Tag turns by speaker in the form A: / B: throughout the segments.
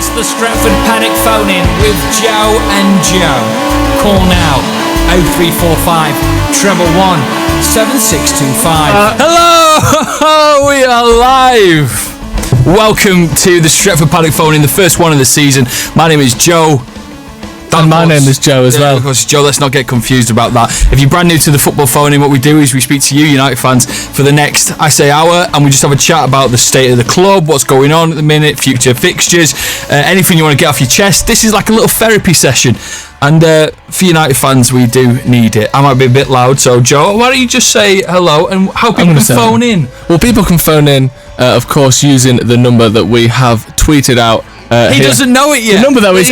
A: It's the Stretford Paddock phone in with Joe and Joe. Call now 0345 111 7625.
B: Hello! We are live! Welcome to the Stretford Paddock phone in, the first one of the season. My name is Joe.
C: And my name is Joe as well.
B: Of course, Joe, let's not get confused about that. If you're brand new to the football phone in, what we do is we speak to you, United fans, for the next, hour, and we just have a chat about the state of the club, what's going on at the minute, future fixtures, anything you want to get off your chest. This is like a little therapy session. And for United fans, we do need it. I might be a bit loud, so Joe, why don't you just say hello and how people can phone in?
C: Well, people can phone in, of course, using the number that we have tweeted out.
B: He doesn't know it yet.
C: The number though is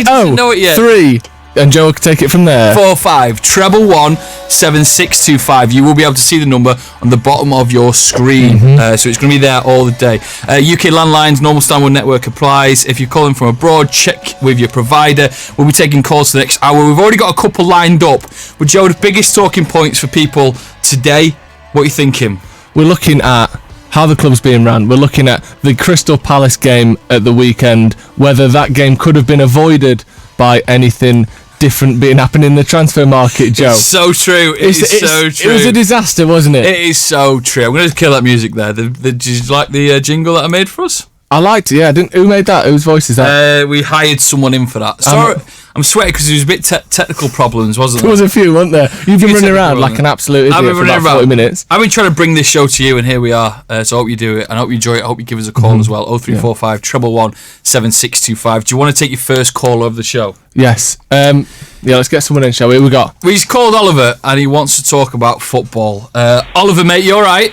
C: 03. And Joe will take it from there.
B: 45 111 7625. You will be able to see the number on the bottom of your screen. So it's going to be there all the day. UK landlines, normal standard network applies. If you're calling from abroad, check with your provider. We'll be taking calls for the next hour. We've already got a couple lined up. But Joe, the biggest talking points for people today, what are you thinking?
C: We're looking at how the club's being run. We're looking at the Crystal Palace game at the weekend, whether that game could have been avoided by anything different being happening in the transfer market, Joe.
B: It's so true. It's so true.
C: It was a disaster, wasn't it?
B: It is so true. I'm going to kill that music there. Did you like the jingle that I made for us?
C: I liked it, yeah. Who made that? Whose voice is that?
B: We hired someone in for that. Sorry, I'm sweating because there was a bit technical problems, wasn't there?
C: There was a few, weren't there? You've been running around like an absolute idiot for about 40 minutes.
B: I've been trying to bring this show to you, and here we are. So I hope you do it, and I hope you enjoy it. I hope you give us a call as well. 0345 111 7625. Do you want to take your first call of the show?
C: Yes. Yeah, let's get someone in, shall we? Well,
B: he's called Oliver, and he wants to talk about football. Oliver, mate, you all right?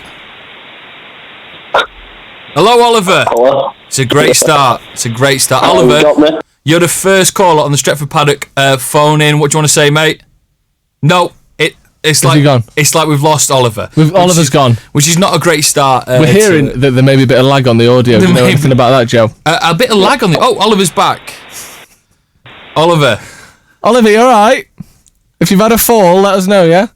B: Hello, Oliver.
D: Hello.
B: It's a great start. Oliver, you're the first caller on the Stretford Paddock phone in. What do you want to say, mate? No, it's like
C: gone?
B: It's like we've lost Oliver.
C: Oliver's gone,
B: which is not a great start.
C: We're hearing that there may be a bit of lag on the audio. Do you know anything about that, Joe?
B: A bit of lag on the. Oh, Oliver's back. Oliver,
C: you all right? If you've had a fall, let us know. Yeah.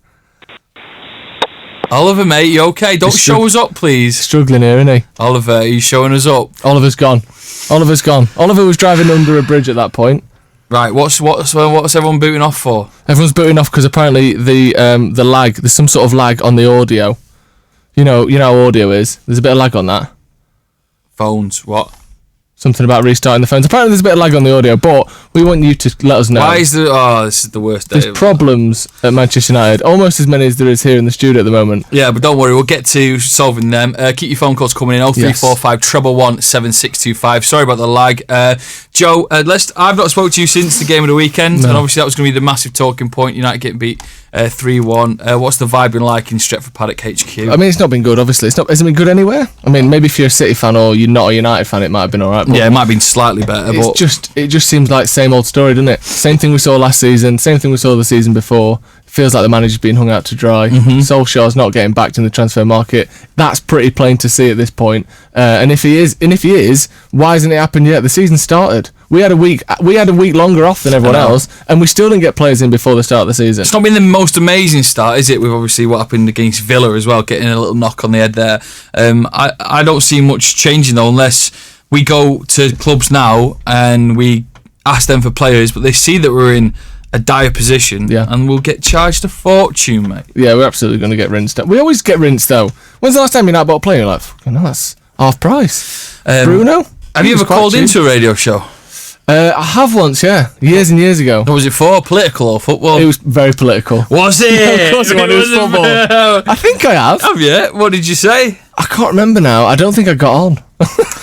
B: Oliver, mate, you okay? Don't show us up, please.
C: Struggling here, isn't he?
B: Oliver, are you showing us up?
C: Oliver's gone. Oliver was driving under a bridge at that point.
B: Right, what's everyone booting off for?
C: Everyone's booting off because apparently the lag, there's some sort of lag on the audio. You know how audio is. There's a bit of lag on that.
B: Phones, what?
C: Something about restarting the phones. Apparently there's a bit of lag on the audio, but we want you to let us know.
B: Why is this is the worst day.
C: There's problems at Manchester United, almost as many as there is here in the studio at the moment.
B: Yeah, but don't worry, we'll get to solving them. Keep your phone calls coming in, 0345 111 7625. Sorry about the lag. Joe, I've not spoke to you since the game of the weekend, and obviously that was going to be the massive talking point, United getting beat 3-1. What's the vibe been like in Stretford Paddock HQ?
C: I mean, it's not been good, obviously. Hasn't been good anywhere. I mean, maybe if you're a City fan or you're not a United fan, it might have been alright.
B: Yeah, it might have been slightly better. But
C: it just seems like same old story, doesn't it? Same thing we saw last season, same thing we saw the season before. Feels like the manager's been hung out to dry. Solskjaer's not getting backed in the transfer market. That's pretty plain to see at this point. And if he is, why hasn't it happened yet? The season started. We had a week longer off than everyone else, and we still didn't get players in before the start of the season.
B: It's not been the most amazing start, is it? With obviously what happened against Villa as well, getting a little knock on the head there. I don't see much changing though, unless we go to clubs now and we ask them for players, but they see that we're in a dire position, and we'll get charged a fortune, mate. Yeah,
C: we're absolutely going to get rinsed. We always get rinsed, though. When's the last time you bought a player? You're like, that's half price.
B: Bruno? Have you ever called into a radio show?
C: I have once, years and years ago.
B: What was it for? Political or football?
C: It was very political.
B: Was it?
C: Of course it was football. I think I have.
B: Have you? What did you say?
C: I can't remember now. I don't think I got on.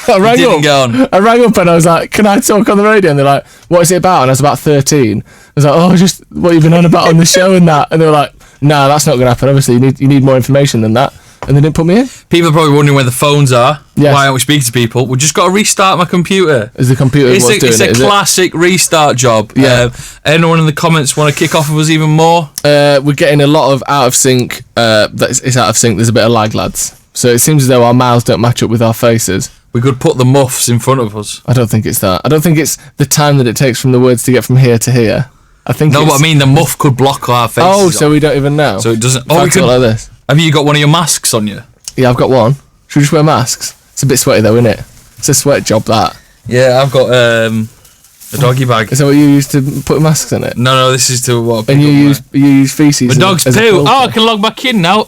C: I rang up and I was like, can I talk on the radio? And they're like, what is it about? And I was about 13. I was like, just what you've been on about on the show and that. And they were like, nah, that's not going to happen. Obviously, you need more information than that. And they didn't put me in.
B: People are probably wondering where the phones are. Yes. Why aren't we speaking to people? We've just got to restart my computer.
C: Is the computer what's doing it?
B: It's a classic restart job.
C: Yeah.
B: Anyone in the comments want to kick off with us even more?
C: We're getting a lot of out of sync. It's out of sync. There's a bit of lag, lads. So it seems as though our mouths don't match up with our faces.
B: We could put the muffs in front of us.
C: I don't think it's that. I don't think it's the time that it takes from the words to get from here to here. I think
B: no, but I mean the muff could block our faces.
C: Oh, so we don't even know.
B: So it doesn't.
C: Oh, we could like this.
B: Have you got one of your masks on you?
C: Yeah, I've got one. Should we just wear masks? It's a bit sweaty though, isn't it? It's a sweat job, that.
B: Yeah, I've got A doggy bag.
C: Is that what you use to put masks in it?
B: No, this is to what.
C: And you use feces.
B: The dog's
C: as a
B: poo.
C: filter.
B: Oh, I can log back in now.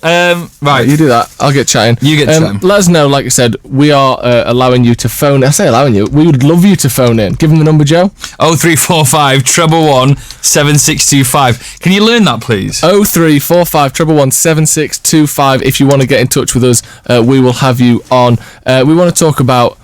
B: Right.
C: You do that. I'll get chatting.
B: You get chatting.
C: Let us know. Like I said, we are allowing you to phone. I say allowing you. We would love you to phone in. Give them the number, Joe.
B: 0345 111 7625. Can you learn that, please?
C: 0345 111 7625. If you want to get in touch with us, we will have you on. We want to talk about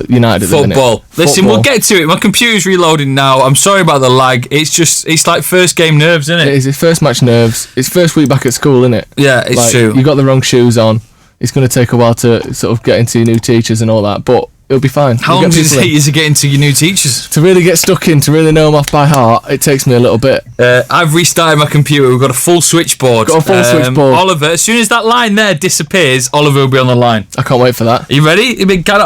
C: United at the minute.
B: Football. Listen, we'll get to it. My computer's reloading now. I'm sorry about the lag. It's like first game nerves, isn't it?
C: It is his first match nerves. It's first week back at school, isn't it?
B: Yeah, it's true.
C: You got the wrong shoes on. It's going to take a while to sort of get into your new teachers and all that, but it'll be fine.
B: How long does it take you to get into your new teachers?
C: To really get stuck in, to really know them off by heart, it takes me a little bit.
B: I've restarted my computer. We've got a full switchboard.
C: Switchboard.
B: Oliver, as soon as that line there disappears, Oliver will be on the line.
C: I can't wait for that.
B: Are you ready? Go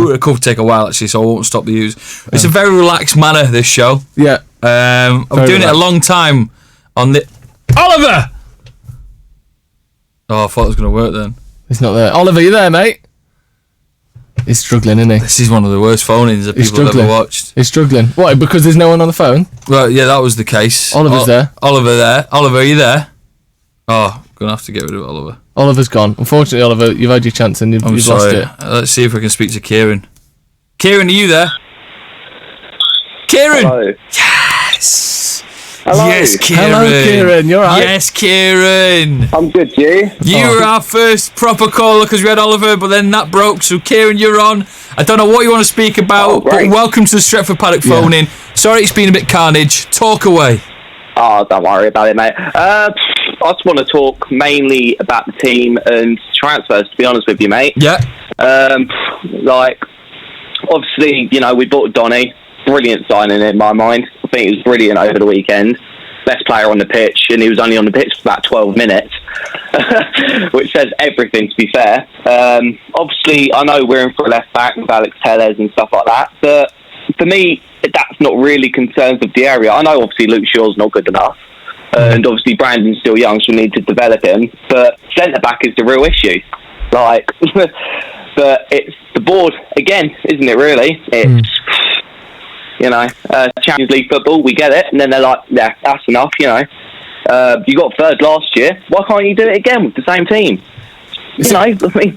C: on.
B: It could take a while, actually, so I won't stop the use. It's a very relaxed manner, this show.
C: Yeah.
B: I'm doing it a long time on the... Oliver! Oh, I thought it was going to work then.
C: He's not there. Oliver, you there, mate? He's struggling, isn't he?
B: This is one of the worst phone-ins that people have ever watched.
C: He's struggling. What, because there's no one on the phone?
B: Well, yeah, that was the case.
C: Oliver's there.
B: Oliver there. Oliver, are you there? Oh, I'm going to have to get rid of Oliver.
C: Oliver's gone. Unfortunately, Oliver, you've had your chance and you've lost it.
B: Let's see if we can speak to Kieran. Kieran, are you there? Kieran!
D: Hello.
B: Yes!
D: Hello.
B: Yes, Kieran.
C: Hello, Kieran. You're right.
B: Yes, Kieran.
D: I'm good, you?
B: You were our first proper caller because we had Oliver, but then that broke. So, Kieran, you're on. I don't know what you want to speak about, but welcome to the Stretford Paddock phone-in. Sorry it's been a bit carnage. Talk away.
D: Oh, don't worry about it, mate. I just want to talk mainly about the team and transfers, to be honest with you, mate.
B: Yeah.
D: Obviously, we bought Donny. Brilliant signing in my mind. I think it was brilliant over the weekend. Best player on the pitch, and he was only on the pitch for about 12 minutes, which says everything, to be fair. Obviously, I know we're in for a left back with Alex Tellez and stuff like that, but for me, that's not really concerns of the area. I know, obviously, Luke Shaw's not good enough, and obviously Brandon's still young, so we need to develop him, but centre-back is the real issue. But it's the board, again, isn't it, really? It's... Champions League football, we get it, and then they're like, yeah, that's enough, you got third last year, why can't you do it again with the same team?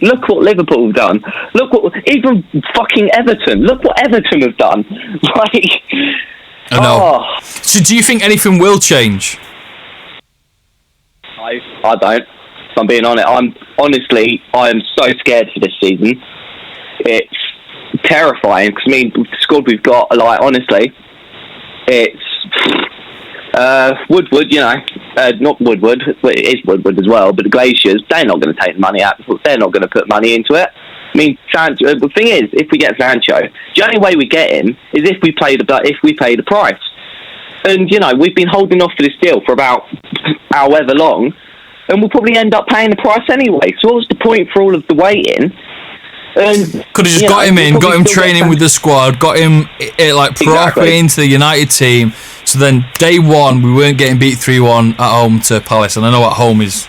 D: Look what Liverpool have done. Look what, even fucking Everton, look what Everton have done.
B: I know. So do you think anything will change?
D: I don't, if I'm being honest. I am so scared for this season. It's terrifying because the squad we've got, honestly, it's Woodward, not Woodward, it is Woodward as well, but the Glaciers, they're not going to take the money out, they're not going to put money into it. Sancho, the thing is, if we get Sancho, the only way we get him is if we pay the price. And we've been holding off for this deal for about however long, and we'll probably end up paying the price anyway. So what's the point for all of the waiting?
B: Could have just got him in, got him training with the squad, got him properly into the United team. So then day one, we weren't getting beat 3-1 at home to Palace. And I know at home is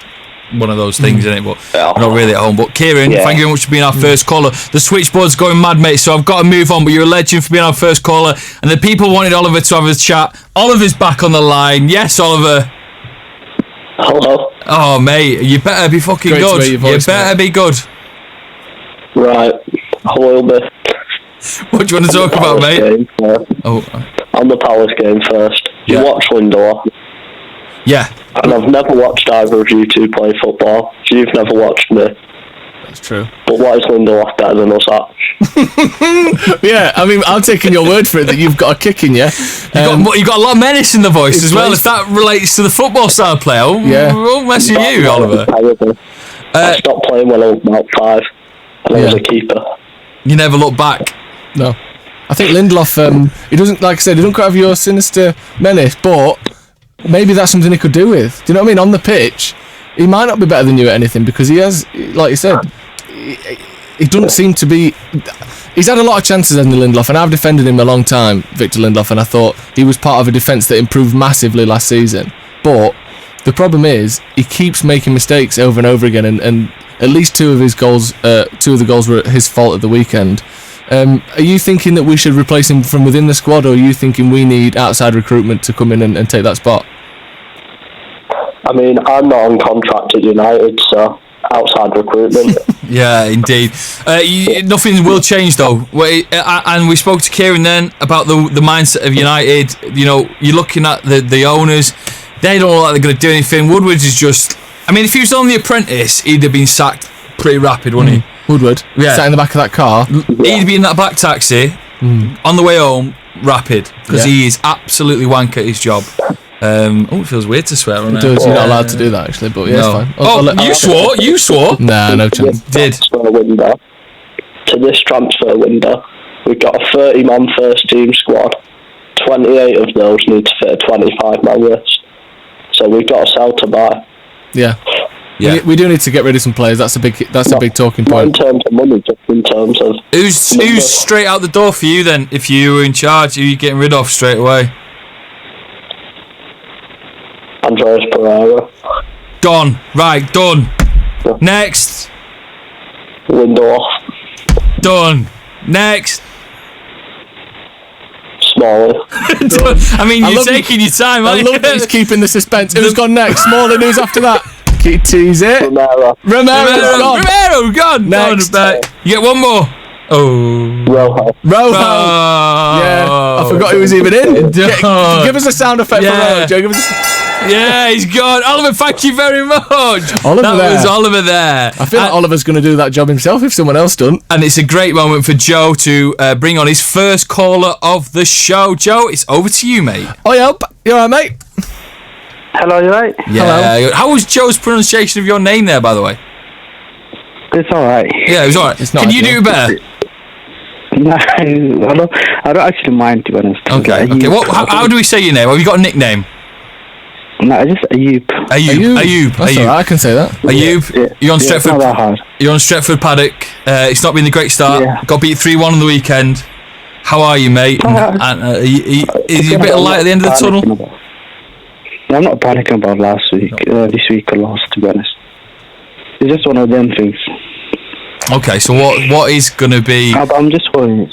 B: one of those things, isn't it? But not really at home. But Kieran, thank you very much for being our first caller. The switchboard's going mad, mate, so I've got to move on. But you're a legend for being our first caller. And the people wanted Oliver to have a chat. Oliver's back on the line. Yes, Oliver.
D: Hello.
B: Oh, mate, you better be fucking
C: Great
B: good.
C: To hear your voice,
B: you better be good.
D: Right, I will be.
B: What do you want to talk about, mate?
D: On the Palace game first.
B: Yeah.
D: You watch Lindelof.
B: Yeah.
D: And I've never watched either of you two play football. So you've never watched me.
C: That's true.
D: But why is Lindelof better than us at?
C: Yeah, I'm taking your word for it that you've got a kick in you.
B: You got a lot of menace in the voice as well. If that relates to the football style play, won't mess with you, Oliver.
D: I stopped playing when I was about 5. And I was a keeper.
B: You never look back.
C: No. I think Lindelof, he doesn't, like I said, he doesn't quite have your sinister menace, but maybe that's something he could do with. Do you know what I mean? On the pitch, he might not be better than you at anything because he has, like you said, he doesn't seem to be... He's had a lot of chances, hasn't he, Lindelof? And I've defended him a long time, Victor Lindelof, and I thought he was part of a defence that improved massively last season. But the problem is, he keeps making mistakes over and over again, and at least two of the goals were his fault at the weekend. Are you thinking that we should replace him from within the squad, or are you thinking we need outside recruitment to come in and take that spot?
E: I mean, I'm not on contract at United, so outside recruitment.
B: Yeah, indeed. Nothing will change though. And we spoke to Kieran then about the mindset of United. You know, you're looking at the owners. They don't look like they're going to do anything. Woodward's is just... I mean, if he was on The Apprentice, he'd have been sacked pretty rapid, wouldn't he?
C: Woodward?
B: Yeah.
C: Sat in the back of that car?
B: He'd be in that back taxi on the way home, rapid, because he is absolutely wank at his job. It feels weird to swear on it.
C: You're not allowed to do that, actually, but yeah, it's fine.
B: You swore?
C: Nah, no chance.
E: To this transfer window, we've got a 30-man first team squad. 28 of those need to fit a 25-man list. So we've got to sell to buy.
C: Yeah. We do need to get rid of some players. That's a big talking point.
E: Not in terms of money, just in terms of...
B: Who's straight out the door for you then? If you were in charge, who are you getting rid of straight away?
E: Andreas Pereira.
B: Done. Right, done. Next.
E: Window off.
B: Done. Next.
E: Smalling.
B: I mean, you're taking your time,
C: I
B: aren't
C: love that he's keeping the suspense. Who's gone next? Smalling, who's after that? Tease it.
E: Romero
B: gone.
C: Next.
B: You get one more. Oh.
E: Rojo.
C: Yeah, I forgot he was even in. Give us a sound effect for Rojo, Joe. Give us
B: Yeah, he's gone. Oliver, thank you very much.
C: Was
B: Oliver there.
C: I feel like Oliver's going to do that job himself if someone else doesn't.
B: And it's a great moment for Joe to bring on his first caller of the show. Joe, it's over to you, mate.
C: Oh, yeah. You all right, mate?
F: Hello, you right?
B: Yeah. Hello. How was Joe's pronunciation of your name there, by the way?
F: It's alright.
B: Yeah, it was alright. Can you do it better?
F: No, I don't actually mind, to be honest.
B: Okay. How do we say your name? Have you got a nickname?
F: No, just Ayub.
B: Ayub.
C: That's alright, I can say that.
B: Ayub,
F: Yeah.
B: you're on
F: Yeah,
B: Stretford.
F: it's not that hard.
B: You're on Stretford Paddock. It's not been a great start.
F: Yeah.
B: Got beat 3-1 on the weekend. How are you, mate? Is there a bit of light at the end of the tunnel?
F: No, I'm not panicking about last week, this week or last, to be honest. It's just one of them things.
B: Okay, so what is going to be...
F: I'm just worried.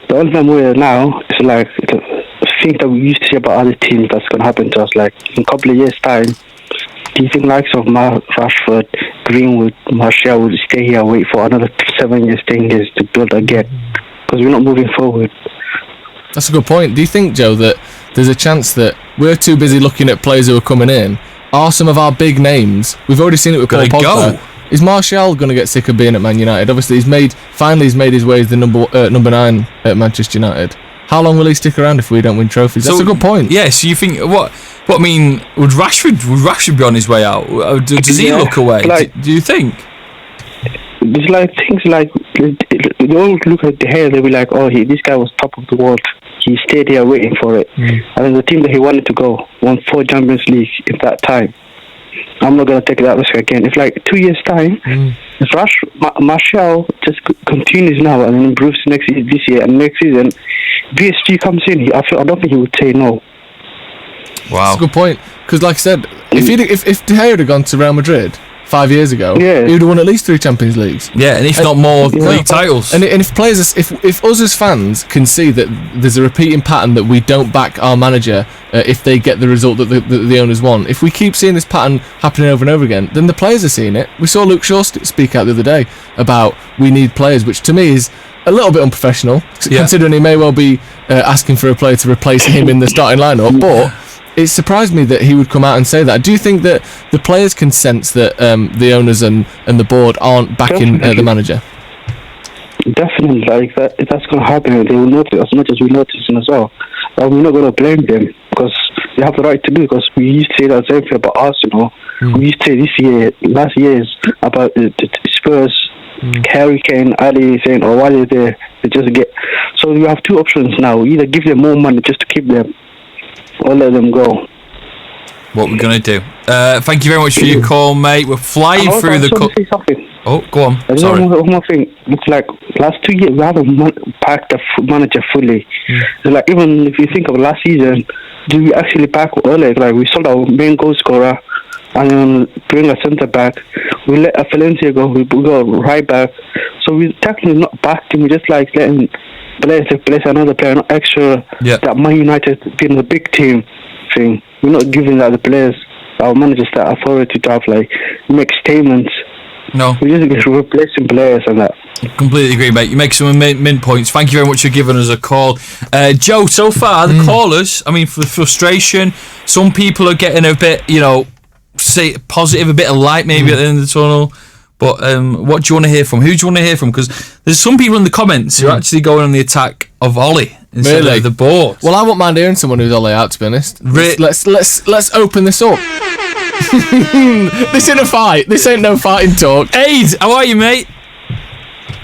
F: The only thing I'm worried now is like the thing that we used to see about other teams that's going to happen to us. Like in a couple of years' time, do you think likes of Rashford, Greenwood, Martial would stay here, wait for another 7 years, 10 years to build again? Because we're not moving forward.
C: That's a good point. Do you think, Joe, that there's a chance that we're too busy looking at players who are coming in? Are some of our big names? We've already seen it with Paul Pogba. Is Martial going to get sick of being at Man United? Obviously, he's made his way as the number 9 at Manchester United. How long will he stick around if we don't win trophies? That's a good point.
B: Yeah, so you think what I mean, would Rashford be on his way out? Does he look away?
F: Like,
B: do you think?
F: There's like things like they all look at the hair. They'll be like, "Oh, this guy was top of the world. He stayed here waiting for it." And then the team that he wanted to go won 4 Champions League in that time. I'm not gonna take that risk again. If like 2 years time, if Martial just continues now and improves this year and next season, PSG comes in, I don't think he would say no.
B: Wow,
C: that's a good point. Because like I said, if De Gea had gone to Real Madrid 5 years ago, he would have won at least 3 Champions Leagues.
B: Yeah, and if not more league titles.
C: And if players, if us as fans can see that there's a repeating pattern that we don't back our manager if they get the result that the owners want, if we keep seeing this pattern happening over and over again, then the players are seeing it. We saw Luke Shaw speak out the other day about we need players, which to me is a little bit unprofessional, considering he may well be asking for a player to replace him in the starting lineup, but it surprised me that he would come out and say that. Do you think that the players can sense that the owners and the board aren't backing the manager?
F: Definitely, like that. If that's going to happen, they will notice as much as we notice as well. But we're not going to blame them because they have the right to do. Because we used to say that same thing about Arsenal. We used to say last year's about the Spurs, Harry Kane, Ali saying, "Oh, why are they there? They just get." So you have 2 options now: either give them more money just to keep them, or let them go.
B: What we're gonna do? Thank you very much for your call, mate. We're flying through the. Oh, go on. Sorry.
F: One more thing. It's like last 2 years we haven't packed the manager fully. So like even if you think of last season, do we actually pack early? Like we sold our main goal scorer and then bring a centre back. We let Valencia go. We go right back. So we're technically not backing. We're just like letting players replace another player, not extra.
B: Yeah.
F: That Man United being the big team thing. We're not giving that the players, our managers, that authority to have like make statements.
B: No.
F: We're just replacing players and that.
B: Completely agree, mate. You make some mint points. Thank you very much for giving us a call. Joe, so far, the callers, I mean, for the frustration, some people are getting a bit, say positive, a bit of light maybe at the end of the tunnel. But what do you want to hear from? Who do you want to hear from? Because there's some people in the comments who are actually going on the attack of Ollie instead of the board.
C: Well, I won't mind hearing someone who's Ollie out, to be honest. Let's open this up. This ain't a fight. This ain't no fighting talk.
B: Aid, how are you, mate?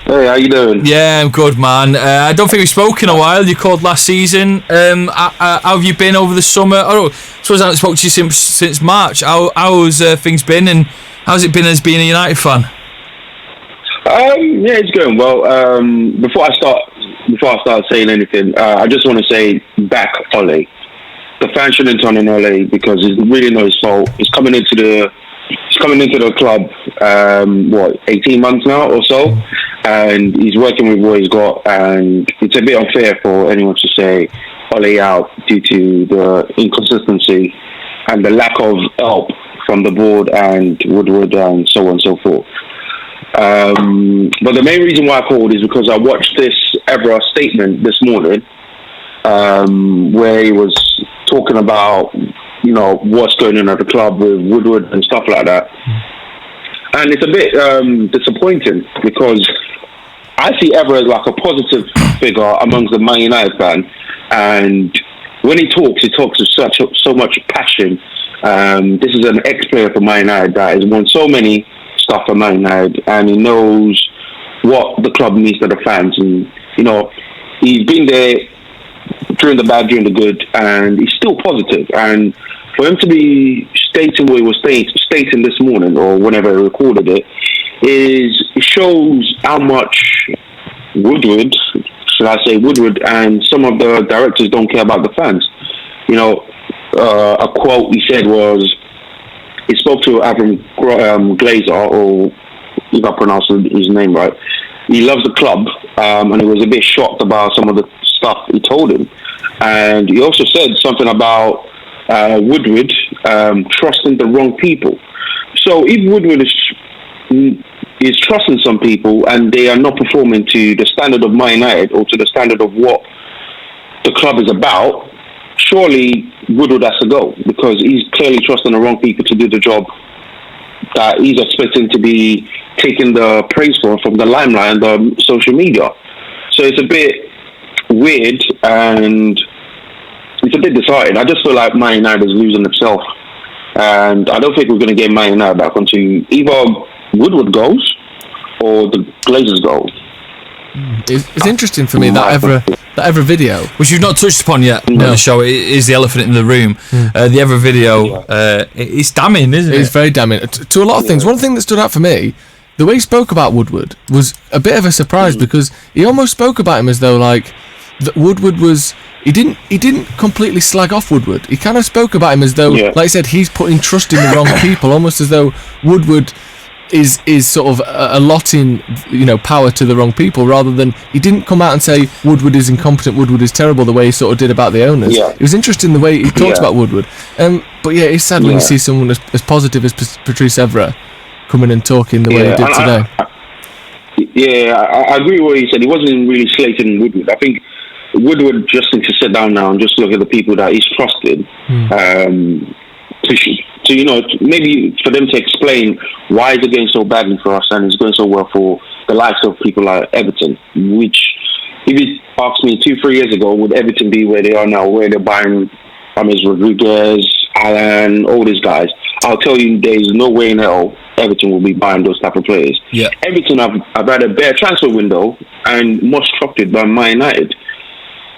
G: Hey, how you doing?
B: Yeah, I'm good, man. I don't think we've spoken in a while. You called last season. How have you been over the summer? I suppose I haven't spoken to you since March. How's things been, and how's it been as being a United fan?
G: Yeah, it's going well. Before I start saying anything, I just want to say back Ole. The fans shouldn't turn on Ole because it's really not his fault. He's coming into the club 18 months now or so, and he's working with what he's got, and it's a bit unfair for anyone to say Ole out due to the inconsistency and the lack of help from the board and Woodward and so on and so forth. But the main reason why I called is because I watched this Evra statement this morning, where he was talking about what's going on at the club with Woodward and stuff like that, and it's a bit disappointing because I see Evra as like a positive figure amongst the Man United fan, and when he talks with so much passion. This is an ex-player for Man United that has won so many stuff for Man United, and he knows what the club means to the fans, and he's been there during the bad, during the good, and he's still positive. And for him to be stating what he was stating this morning, or whenever he recorded it, it shows how much Woodward and some of the directors don't care about the fans. A quote he said was, he spoke to Adam Glazer, or if I pronounce his name right. He loves the club, and he was a bit shocked about some of the stuff he told him. And he also said something about Woodward trusting the wrong people. So if Woodward is trusting some people and they are not performing to the standard of Man United or to the standard of what the club is about, surely Woodward has to go, because he's clearly trusting the wrong people to do the job that he's expecting to be taking the praise for from the limelight and the social media. So it's a bit weird and it's a bit disheartening. I just feel like Man United is losing itself, and I don't think we're going to get Man United back onto either Woodward goes or the Glazers go.
C: It's interesting for me that Evra video,
B: which you've not touched upon yet on the show. It is the elephant in the room. The Evra video, it's damning, isn't it?
C: It's very damning to a lot of things. One thing that stood out for me, the way he spoke about Woodward was a bit of a surprise, because he almost spoke about him as though like that Woodward was. He didn't completely slag off Woodward. He kind of spoke about him as though, like I said, he's putting trust in the wrong people, almost as though Woodward is sort of allotting power to the wrong people, rather than, he didn't come out and say Woodward is incompetent, Woodward is terrible, the way he sort of did about the owners. It was interesting the way he talked about Woodward. But yeah, it's sad when you see someone as positive as Patrice Evra coming and talking the way he did today.
G: I agree with what he said. He wasn't really slating Woodward. I think Woodward just needs to sit down now and just look at the people that he's trusted. Maybe for them to explain why is it going so badly for us and it's going so well for the likes of people like Everton, which, if you asked me 2-3 years ago, would Everton be where they are now, where they're buying James Rodriguez, Alan, all these guys? I'll tell you, there's no way in hell Everton will be buying those type of players. Everton have had a better transfer window and more structured by Man United.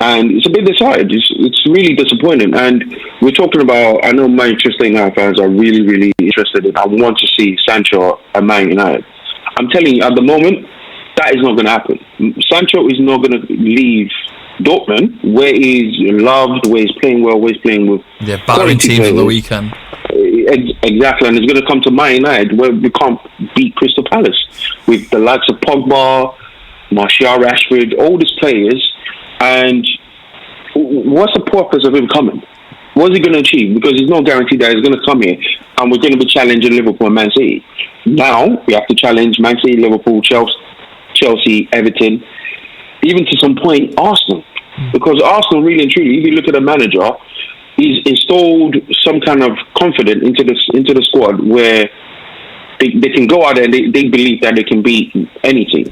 G: And it's a bit disheartening. It's really disappointing. And we're talking about, I know Manchester United fans are really, really interested in, I want to see Sancho at Man United. I'm telling you, at the moment, that is not going to happen. Sancho is not going to leave Dortmund, where he's loved, where he's playing well, where he's playing with
B: battering teams on the weekend.
G: Exactly, and it's going to come to Man United, where we can't beat beat Crystal Palace with the likes of Pogba, Martial, Rashford, all these players. And what's the purpose of him coming? What's he going to achieve? Because there's no guarantee that he's going to come here and we're going to be challenging Liverpool and Man City. Now we have to challenge Man City, Liverpool, Chelsea, Everton, even to some point Arsenal. Because Arsenal, really and truly, if you look at the manager, he's installed some kind of confidence into the squad where they can go out there and they believe that they can beat anything.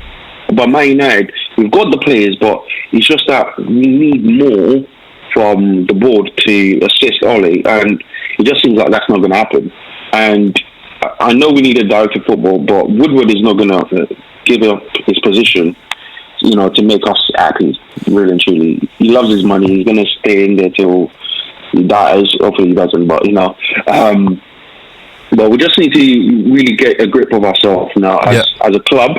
G: But Man United, we've got the players, but it's just that we need more from the board to assist Ole, and it just seems like that's not going to happen. And I know we need a director of football, but Woodward is not going to give up his position, to make us happy, really and truly. He loves his money. He's going to stay in there till he dies. Hopefully he doesn't, but but we just need to really get a grip of ourselves now as a club,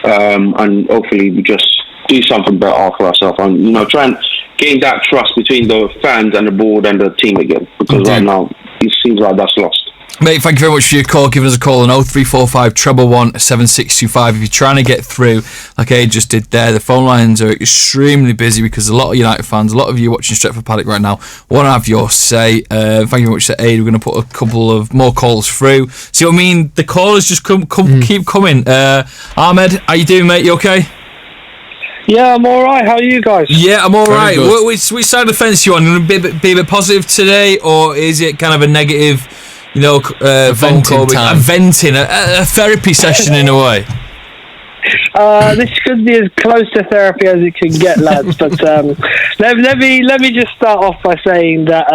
G: and hopefully we just do something better for ourselves, and try and gain that trust between the fans and the board and the team again, because right now it seems like that's lost.
B: Mate, thank you very much for your call. Giving us a call on 0345 111 7625 if you're trying to get through, like Aid just did there. The phone lines are extremely busy because a lot of United fans, a lot of you watching Stretford Paddock right now, want to have your say. Thank you very much to Aid. We're going to put a couple of more calls through. See what I mean? The callers just keep coming. Ahmed, how you doing, mate? You okay?
H: Yeah, I'm alright. How are you guys?
B: Yeah, I'm alright. Which side of the fence are you on? Going to be a bit positive today, or is it kind of a negative, phone call? Venting, a therapy session in a way.
H: This could be as close to therapy as it can get, lads. But let me just start off by saying that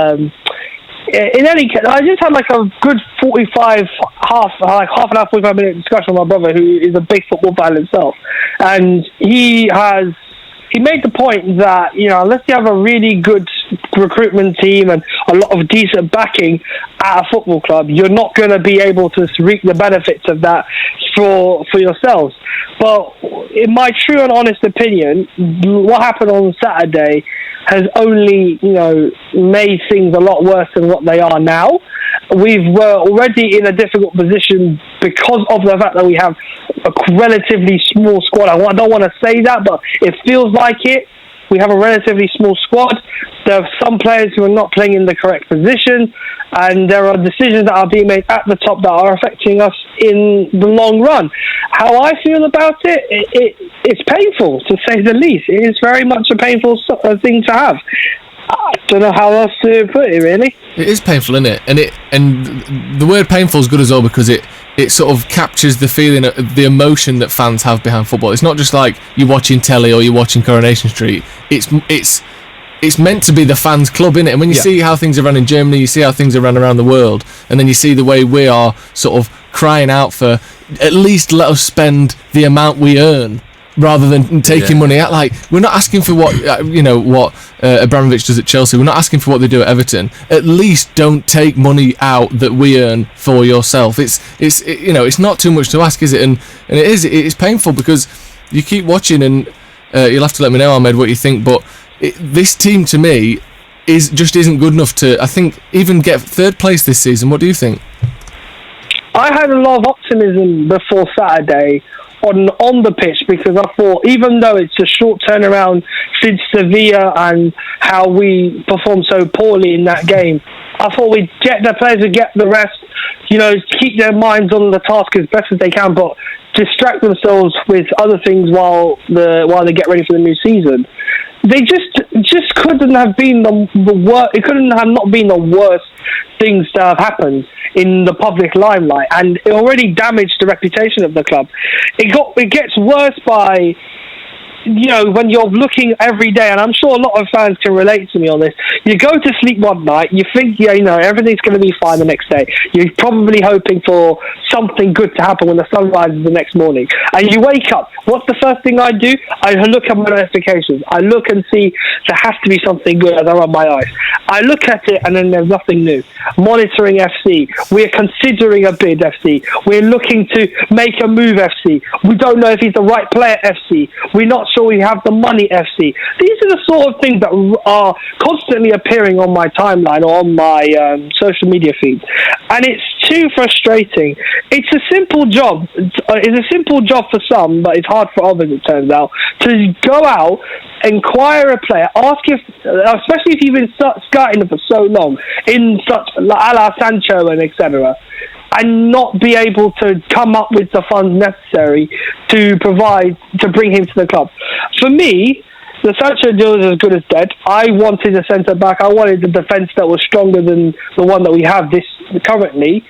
H: in any case, I just had like a good half an hour, 45-minute discussion with my brother, who is a big football fan himself, and he made the point that unless you have a really good recruitment team and a lot of decent backing at a football club, you're not going to be able to reap the benefits of that for yourselves. But in my true and honest opinion, what happened on Saturday has only made things a lot worse than what they are now. We were already in a difficult position because of the fact that we have a relatively small squad. I don't want to say that, but it feels like it. We have a relatively small squad. There are some players who are not playing in the correct position, and there are decisions that are being made at the top that are affecting us in the long run. How I feel about it's painful, to say the least. It is very much a painful thing to have. I don't know how else to put it, really.
C: It is painful, isn't it? And the word painful is good as well, because it sort of captures the feeling, the emotion that fans have behind football. It's not just like you're watching telly or you're watching Coronation Street. It's meant to be the fans' club, innit? And when you see how things are run in Germany, you see how things are run around the world, and then you see the way we are sort of crying out for, at least let us spend the amount we earn, rather than taking money out. Like, we're not asking for what Abramovich does at Chelsea. We're not asking for what they do at Everton. At least don't take money out that we earn for yourself. It's not too much to ask, is it? And it's painful, because you keep watching, and you'll have to let me know, Ahmed, what you think. But this team, to me, isn't good enough to, I think, even get third place this season. What do you think?
H: I had a lot of optimism before Saturday on the pitch, because I thought, even though it's a short turnaround since Sevilla and how we performed so poorly in that game, I thought we'd get the players to get the rest, keep their minds on the task as best as they can, but distract themselves with other things while they get ready for the new season. They just couldn't have been the worst. It couldn't have not been the worst things to have happened in the public limelight, and it already damaged the reputation of the club. It gets worse by, when you're looking every day, and I'm sure a lot of fans can relate to me on this. You go to sleep one night, you think, everything's going to be fine the next day. You're probably hoping for something good to happen when the sun rises the next morning. And you wake up. What's the first thing I do? I look at my notifications. I look and see there has to be something good as I rub my eyes. I look at it, and then there's nothing new. Monitoring FC. We're considering a bid, FC. We're looking to make a move, FC. We don't know if he's the right player, FC. We're not sure we have the money FC. These are the sort of things that are constantly appearing on my timeline or on my social media feeds, and it's too frustrating. It's a simple job. It's a simple job for some, but it's hard for others, it turns out, to go out, inquire a player, ask if, especially if you've been scouting them for so long, in such a la Sancho and etc., and not be able to come up with the funds necessary to bring him to the club. For me, the Sancho deal is as good as dead. I wanted a centre back. I wanted a defence that was stronger than the one that we have currently,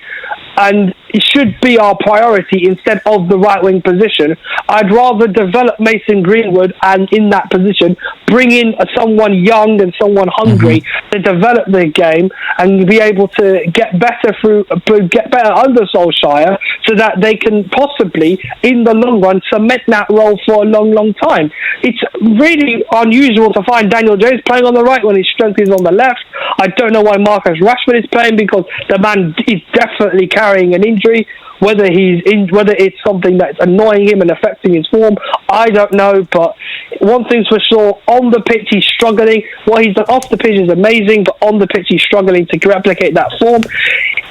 H: and it should be our priority instead of the right wing position. I'd rather develop Mason Greenwood and in that position bring in someone young and someone hungry to develop their game and be able to get better under Solskjaer, so that they can possibly in the long run cement that role for a long time. It's really unusual to find Daniel James playing on the right when his strength is on the left. I don't know why Marcus Rashford is playing, because the man is definitely carrying an injury. Whether it's something that's annoying him and affecting his form, I don't know. But one thing's for sure, on the pitch he's struggling. What he's done off the pitch is amazing, but on the pitch he's struggling to replicate that form.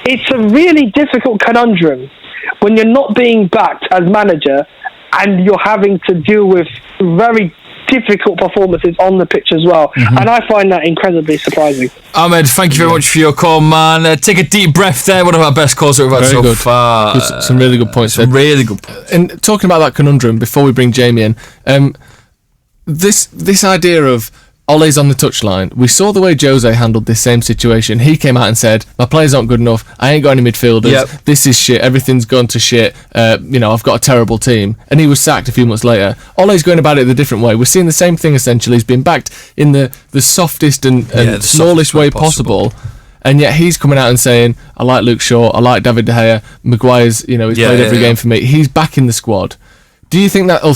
H: It's a really difficult conundrum when you're not being backed as manager and you're having to deal with very difficult performances on the pitch as well, and I find that incredibly surprising.
B: Ahmed, thank you very much for your call, man. Take a deep breath there. One of our best calls that we've had so far.
C: Some really good points there.
B: Really good points.
C: And talking about that conundrum, before we bring Jamie in, this idea of Ole's on the touchline. We saw the way Jose handled this same situation. He came out and said, my players aren't good enough, I ain't got any midfielders, this is shit, everything's gone to shit, I've got a terrible team. And he was sacked a few months later. Ole's going about it the different way. We're seeing the same thing essentially. He's been backed in the softest and smallest way possible. And yet he's coming out and saying, I like Luke Shaw, I like David De Gea, Maguire's, he's played every game for me. He's back in the squad. Do you think that'll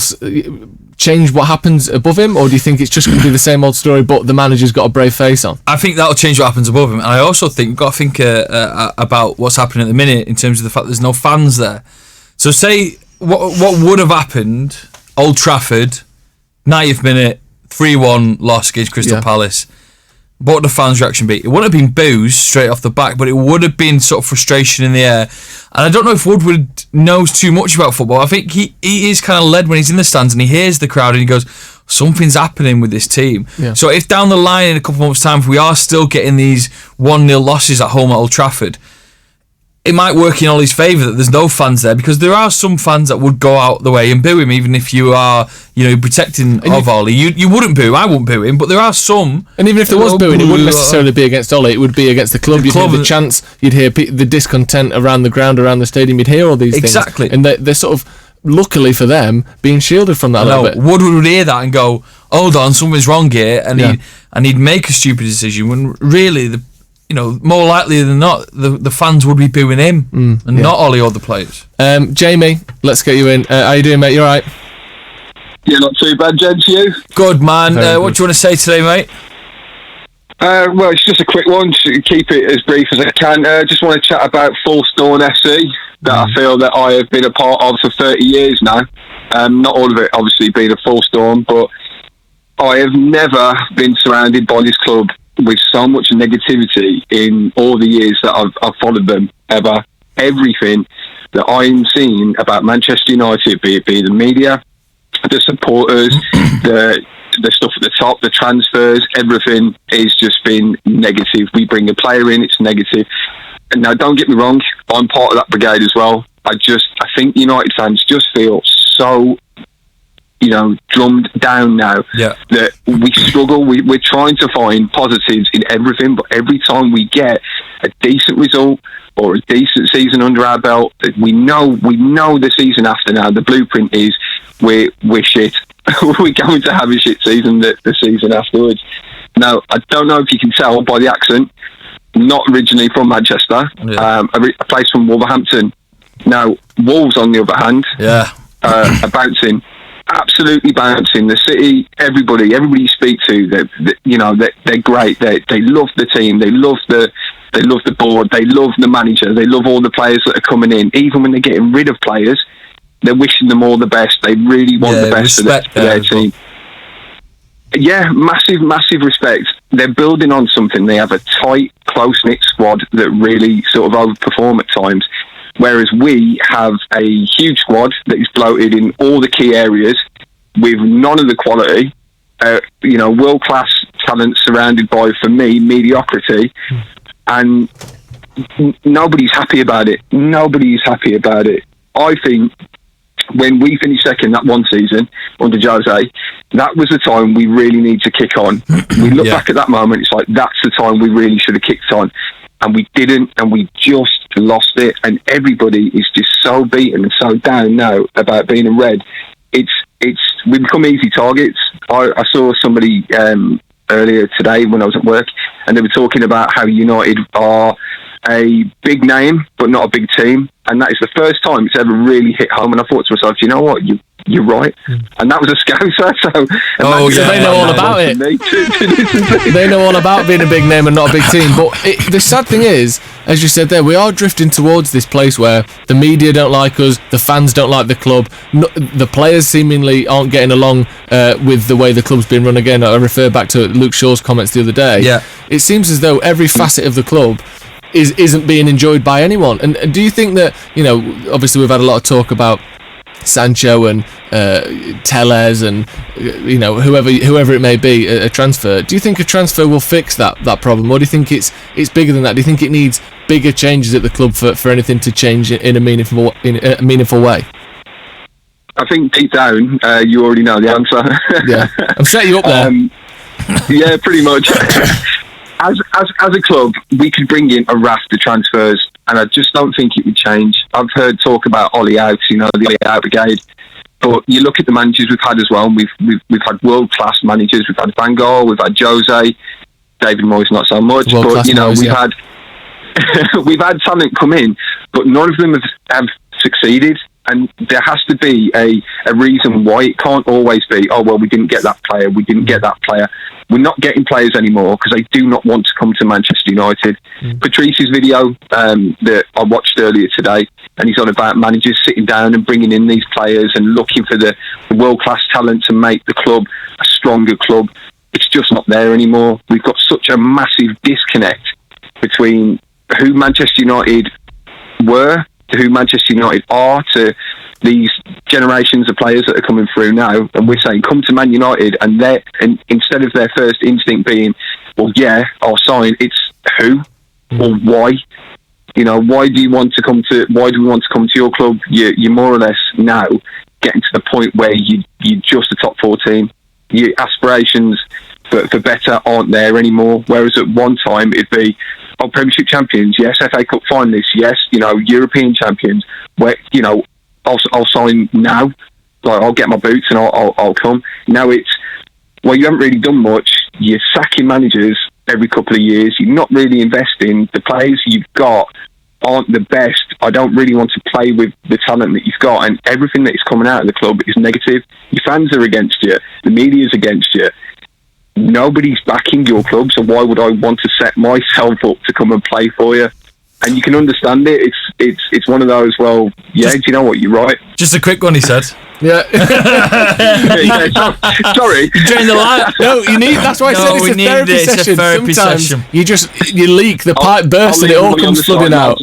C: change what happens above him, or do you think it's just going to be the same old story, but the manager's got a brave face on?
B: I think that'll change what happens above him, and I also think we've got to think about what's happening at the minute in terms of the fact there's no fans there. So say what would have happened, Old Trafford, 90th minute, 3-1 loss against Crystal Palace. What would the fans' reaction be? It wouldn't have been boos straight off the back, but it would have been sort of frustration in the air. And I don't know if Woodward knows too much about football. I think he is kind of led when he's in the stands and he hears the crowd and he goes, something's happening with this team. Yeah. So if down the line in a couple of months' time, if we are still getting these 1-0 losses at home at Old Trafford, it might work in Ollie's favour that there's no fans there, because there are some fans that would go out the way and boo him, even if you are, protecting of Ollie. You wouldn't boo him, I wouldn't boo him, but there are some.
C: And even if there was booing, it wouldn't necessarily be against Ollie, it would be against the club. You'd hear the chants, you'd hear the discontent around the ground, around the stadium, you'd hear all these things.
B: Exactly.
C: And they're sort of, luckily for them, being shielded from that a little bit.
B: Woodward would hear that and go, hold on, something's wrong here, and he'd make a stupid decision when really more likely than not, the fans would be booing him not Ollie or the players.
C: Jamie, let's get you in. How you doing, mate? You alright?
I: Yeah, not too bad, gents. You?
B: Good, man. What do you want to say today, mate?
I: Well, it's just a quick one. To keep it as brief as I can. Just want to chat about Forcedorn FC that I feel that I have been a part of for 30 years now. Not all of it, obviously, being a Forcedorn, but I have never been surrounded by this club with so much negativity in all the years that I've followed them ever. Everything that I'm seeing about Manchester United, be it the media, the supporters, the stuff at the top, the transfers, everything has just been negative. We bring a player in, it's negative. And now, don't get me wrong, I'm part of that brigade as well. I think United fans just feel so drummed down now that we struggle. We're trying to find positives in everything, but every time we get a decent result or a decent season under our belt, we know the season after now, the blueprint is we're shit. We're going to have a shit season the season afterwards. Now, I don't know if you can tell by the accent, not originally from Manchester, a place from Wolverhampton. Now, Wolves, on the other hand, are bouncing. Absolutely bouncing. The city, everybody you speak to, they're great. They love the team. They love the board. They love the manager. They love all the players that are coming in. Even when they're getting rid of players, they're wishing them all the best. They really want the best for their team. Yeah, massive respect. They're building on something. They have a tight, close-knit squad that really sort of overperform at times, whereas we have a huge squad that is bloated in all the key areas with none of the quality, world-class talent surrounded by, for me, mediocrity, and nobody's happy about it. I think when we finished second that one season under Jose, that was the time we really need to kick on. We look back at that moment, it's like, that's the time we really should have kicked on. And we didn't, and we just lost it. And everybody is just so beaten and so down now about being a Red. We become easy targets. I saw somebody earlier today when I was at work, and they were talking about how United are a big name but not a big team, and that is the first time it's ever really hit home. And I thought to myself, you know what, you're right. And that was a Scouser,
C: so they know all about it. They know all about being a big name and not a big team. But the sad thing is, as you said there, we are drifting towards this place where the media don't like us, the fans don't like the club, the players seemingly aren't getting along with the way the club's been run. Again, I refer back to Luke Shaw's comments the other day.
B: Yeah.
C: It seems as though every facet of the club isn't being enjoyed by anyone. And do you think that, obviously we've had a lot of talk about Sancho and Tellez and whoever it may be, a transfer. Do you think a transfer will fix that problem, or do you think it's bigger than that? Do you think it needs bigger changes at the club for anything to change in a meaningful way?
I: I think deep down, you already know the answer.
C: Yeah, I'm setting you up there.
I: Yeah, pretty much. As a club, we could bring in a raft of transfers, and I just don't think it would change. I've heard talk about Ollie out, the Ollie out brigade. But you look at the managers we've had as well, and we've had world-class managers. We've had Van Gaal, we've had Jose, David Moyes not so much. But, we've had talent come in, but none of them have succeeded. And there has to be a reason why. It can't always be, we didn't get that player, We're not getting players anymore because they do not want to come to Manchester United. Patrice's video that I watched earlier today, and he's on about managers sitting down and bringing in these players and looking for the world-class talent to make the club a stronger club. It's just not there anymore. We've got such a massive disconnect between who Manchester United were to who Manchester United are to these generations of players that are coming through now, and we're saying come to Man United, and instead of their first instinct being, I'll sign, it's who or why. Why do we want to come to your club? You're more or less now getting to the point where you're just a top 4 team. Your aspirations for better aren't there anymore. Whereas at one time it'd be, Premiership champions, yes. FA Cup finalists, yes. European champions. Where I'll sign now. Like, I'll get my boots and I'll come. Now it's, you haven't really done much. You're sacking managers every couple of years. You're not really investing. The players you've got aren't the best. I don't really want to play with the talent that you've got, and everything that is coming out of the club is negative. Your fans are against you. The media's against you. Nobody's backing your club, so why would I want to set myself up to come and play for you? And you can understand it. It's one of those. Do you know what? You're right.
B: Just a quick one, he said.
C: Yeah.
I: Sorry.
B: During the line.
C: No, you need. That's why I said it's a therapy session. Sometimes you leak, the pipe bursts, and it all comes flooding out.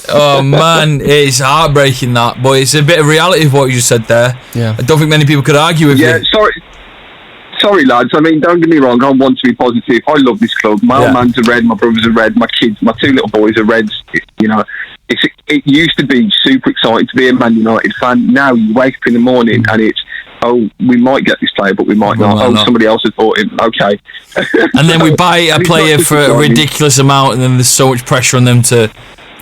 B: Oh man, it's heartbreaking that, but it's a bit of reality of what you just said there.
C: Yeah.
B: I don't think many people could argue with you.
I: Sorry, lads. I mean, don't get me wrong. I want to be positive. I love this club. My old man's a Red. My brothers are Red. My kids, my 2 little boys are Reds. It used to be super exciting to be a Man United fan. Now you wake up in the morning and it's, we might get this player, but we might not. Somebody else has bought him. Okay.
B: And then we buy a player for a ridiculous amount, and then there's so much pressure on them to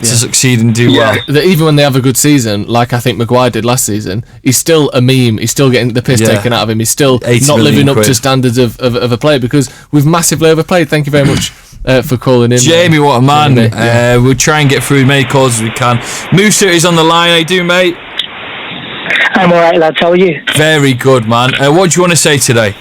B: succeed and do well.
C: Even when they have a good season, like I think Maguire did last season, he's still a meme. He's still getting the piss taken out of him. He's still not living up to standards of a player, because we've massively overplayed. Thank you very much for calling in.
B: Jamie, what a man. We'll try and get through as many calls as we can. Mooser is on the line. How you doing, mate?
J: I'm alright, lads. How are you?
B: Very good, man. What do you want to say today?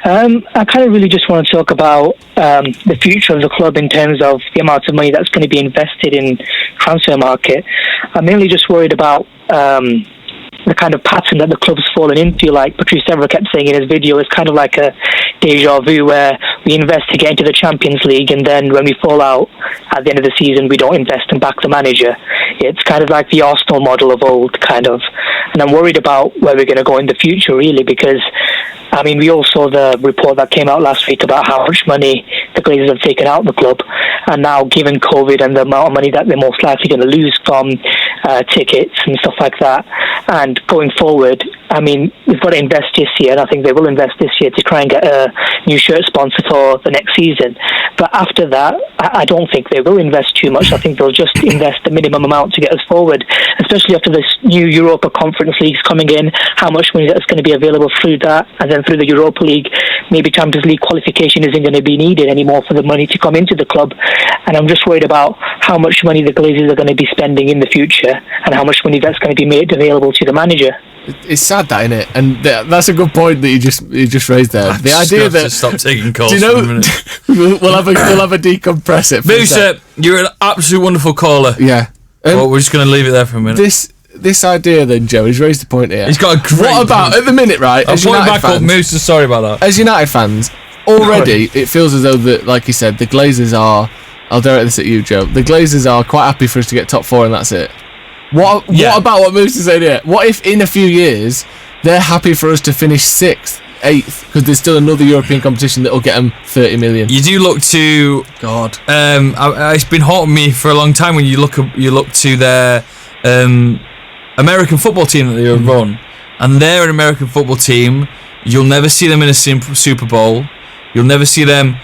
J: I kind of really just want to talk about the future of the club in terms of the amount of money that's going to be invested in transfer market. I'm mainly just worried about the kind of pattern that the club's fallen into. Like Patrice Evra kept saying in his video, it's kind of like a deja vu where we invest to get into the Champions League, and then when we fall out at the end of the season, we don't invest and back the manager. It's kind of like the Arsenal model of old, kind of. And I'm worried about where we're going to go in the future, really, because I mean, we all saw the report that came out last week about how much money the Glazers have taken out of the club, and now given COVID and the amount of money that they're most likely going to lose from tickets and stuff like that, and going forward, I mean, we've got to invest this year, and I think they will invest this year to try and get a new shirt sponsor for the next season. But after that, I don't think they will invest too much. I think they'll just invest the minimum amount to get us forward, especially after this new Europa Conference League's coming in, how much money that's going to be available through that, and then through the Europa League, maybe Champions League qualification isn't going to be needed anymore for the money to come into the club. And I'm just worried about how much money the Glazers are going to be spending in the future, and how much money that's going to be made available to the manager.
C: It's sad, that, isn't it? And that's a good point that you just raised there.
B: I'm
C: the idea that
B: to stop taking calls.
C: do you
B: for a
C: know?
B: minute.
C: we'll have a decompress it.
B: Musa, you're an absolute wonderful caller.
C: Yeah.
B: Well, we're just going to leave it there for a minute.
C: This idea, then, Joe, he's raised the point here.
B: He's got a great
C: What about
B: point.
C: at the minute, right?
B: I'll
C: As
B: point
C: United
B: back
C: fans,
B: up, Musa. Sorry about that.
C: As United fans, already it feels as though that, like you said, the Glazers are. I'll direct this at you, Joe. The Glazers are quite happy for us to get top 4, and that's it. What about what Musa said here? What if in a few years they're happy for us to finish 6th, 8th, because there's still another European competition that will get them 30 million?
B: You do look to
C: God.
B: It's been haunting me for a long time when you look to their American football team that they run, and they're an American football team. You'll never see them in a Super Bowl. You'll never see them,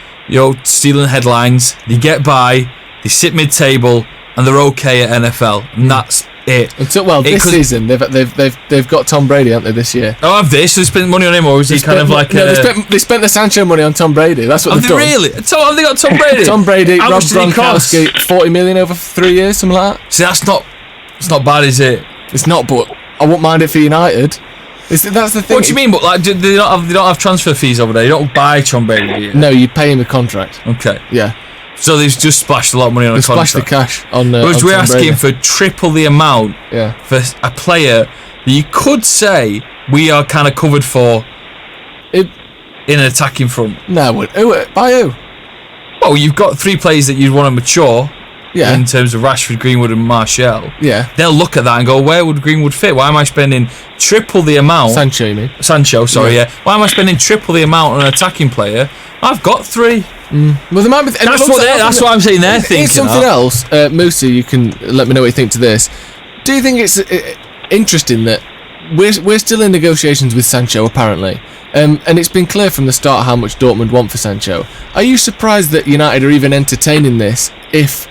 B: stealing headlines. They get by. They sit mid-table, and they're okay at NFL, and that's it.
C: This season they've got Tom Brady, haven't they, this year?
B: Oh, have they? So they spent money on him, or is he kind of like
C: they spent the Sancho money on Tom Brady. That's what they've done.
B: Really? Have they got Tom Brady?
C: Tom Brady,
B: How
C: Rob
B: much did he cost?
C: Gronkowski, 40 million over 3 years, something like that.
B: See, it's not bad, is it?
C: It's not, but I wouldn't mind it for United. That's the thing.
B: What do you mean? But like, they don't have transfer fees over there. You don't buy Tom Brady, do you?
C: No, you pay him a contract.
B: Okay.
C: Yeah.
B: So they've just splashed a lot of money on a contract.
C: Splashed the cash on.
B: Whereas we're asking for triple the amount for a player that you could say we are kind of covered for in an attacking front.
C: No, by who?
B: Well, you've got 3 players that you'd want to mature.
C: Yeah.
B: In terms of Rashford, Greenwood, and Martial.
C: Yeah.
B: They'll look at that and go, where would Greenwood fit? Why am I spending triple the amount?
C: Sancho, you mean?
B: Sancho, sorry, yeah. Why am I spending triple the amount on an attacking player? I've got 3.
C: Well, there might be.
B: That's what I'm saying. They're thinking.
C: It's something else, Musa. You can let me know what you think to this. Do you think it's interesting that we're still in negotiations with Sancho, apparently, and it's been clear from the start how much Dortmund want for Sancho? Are you surprised that United are even entertaining this if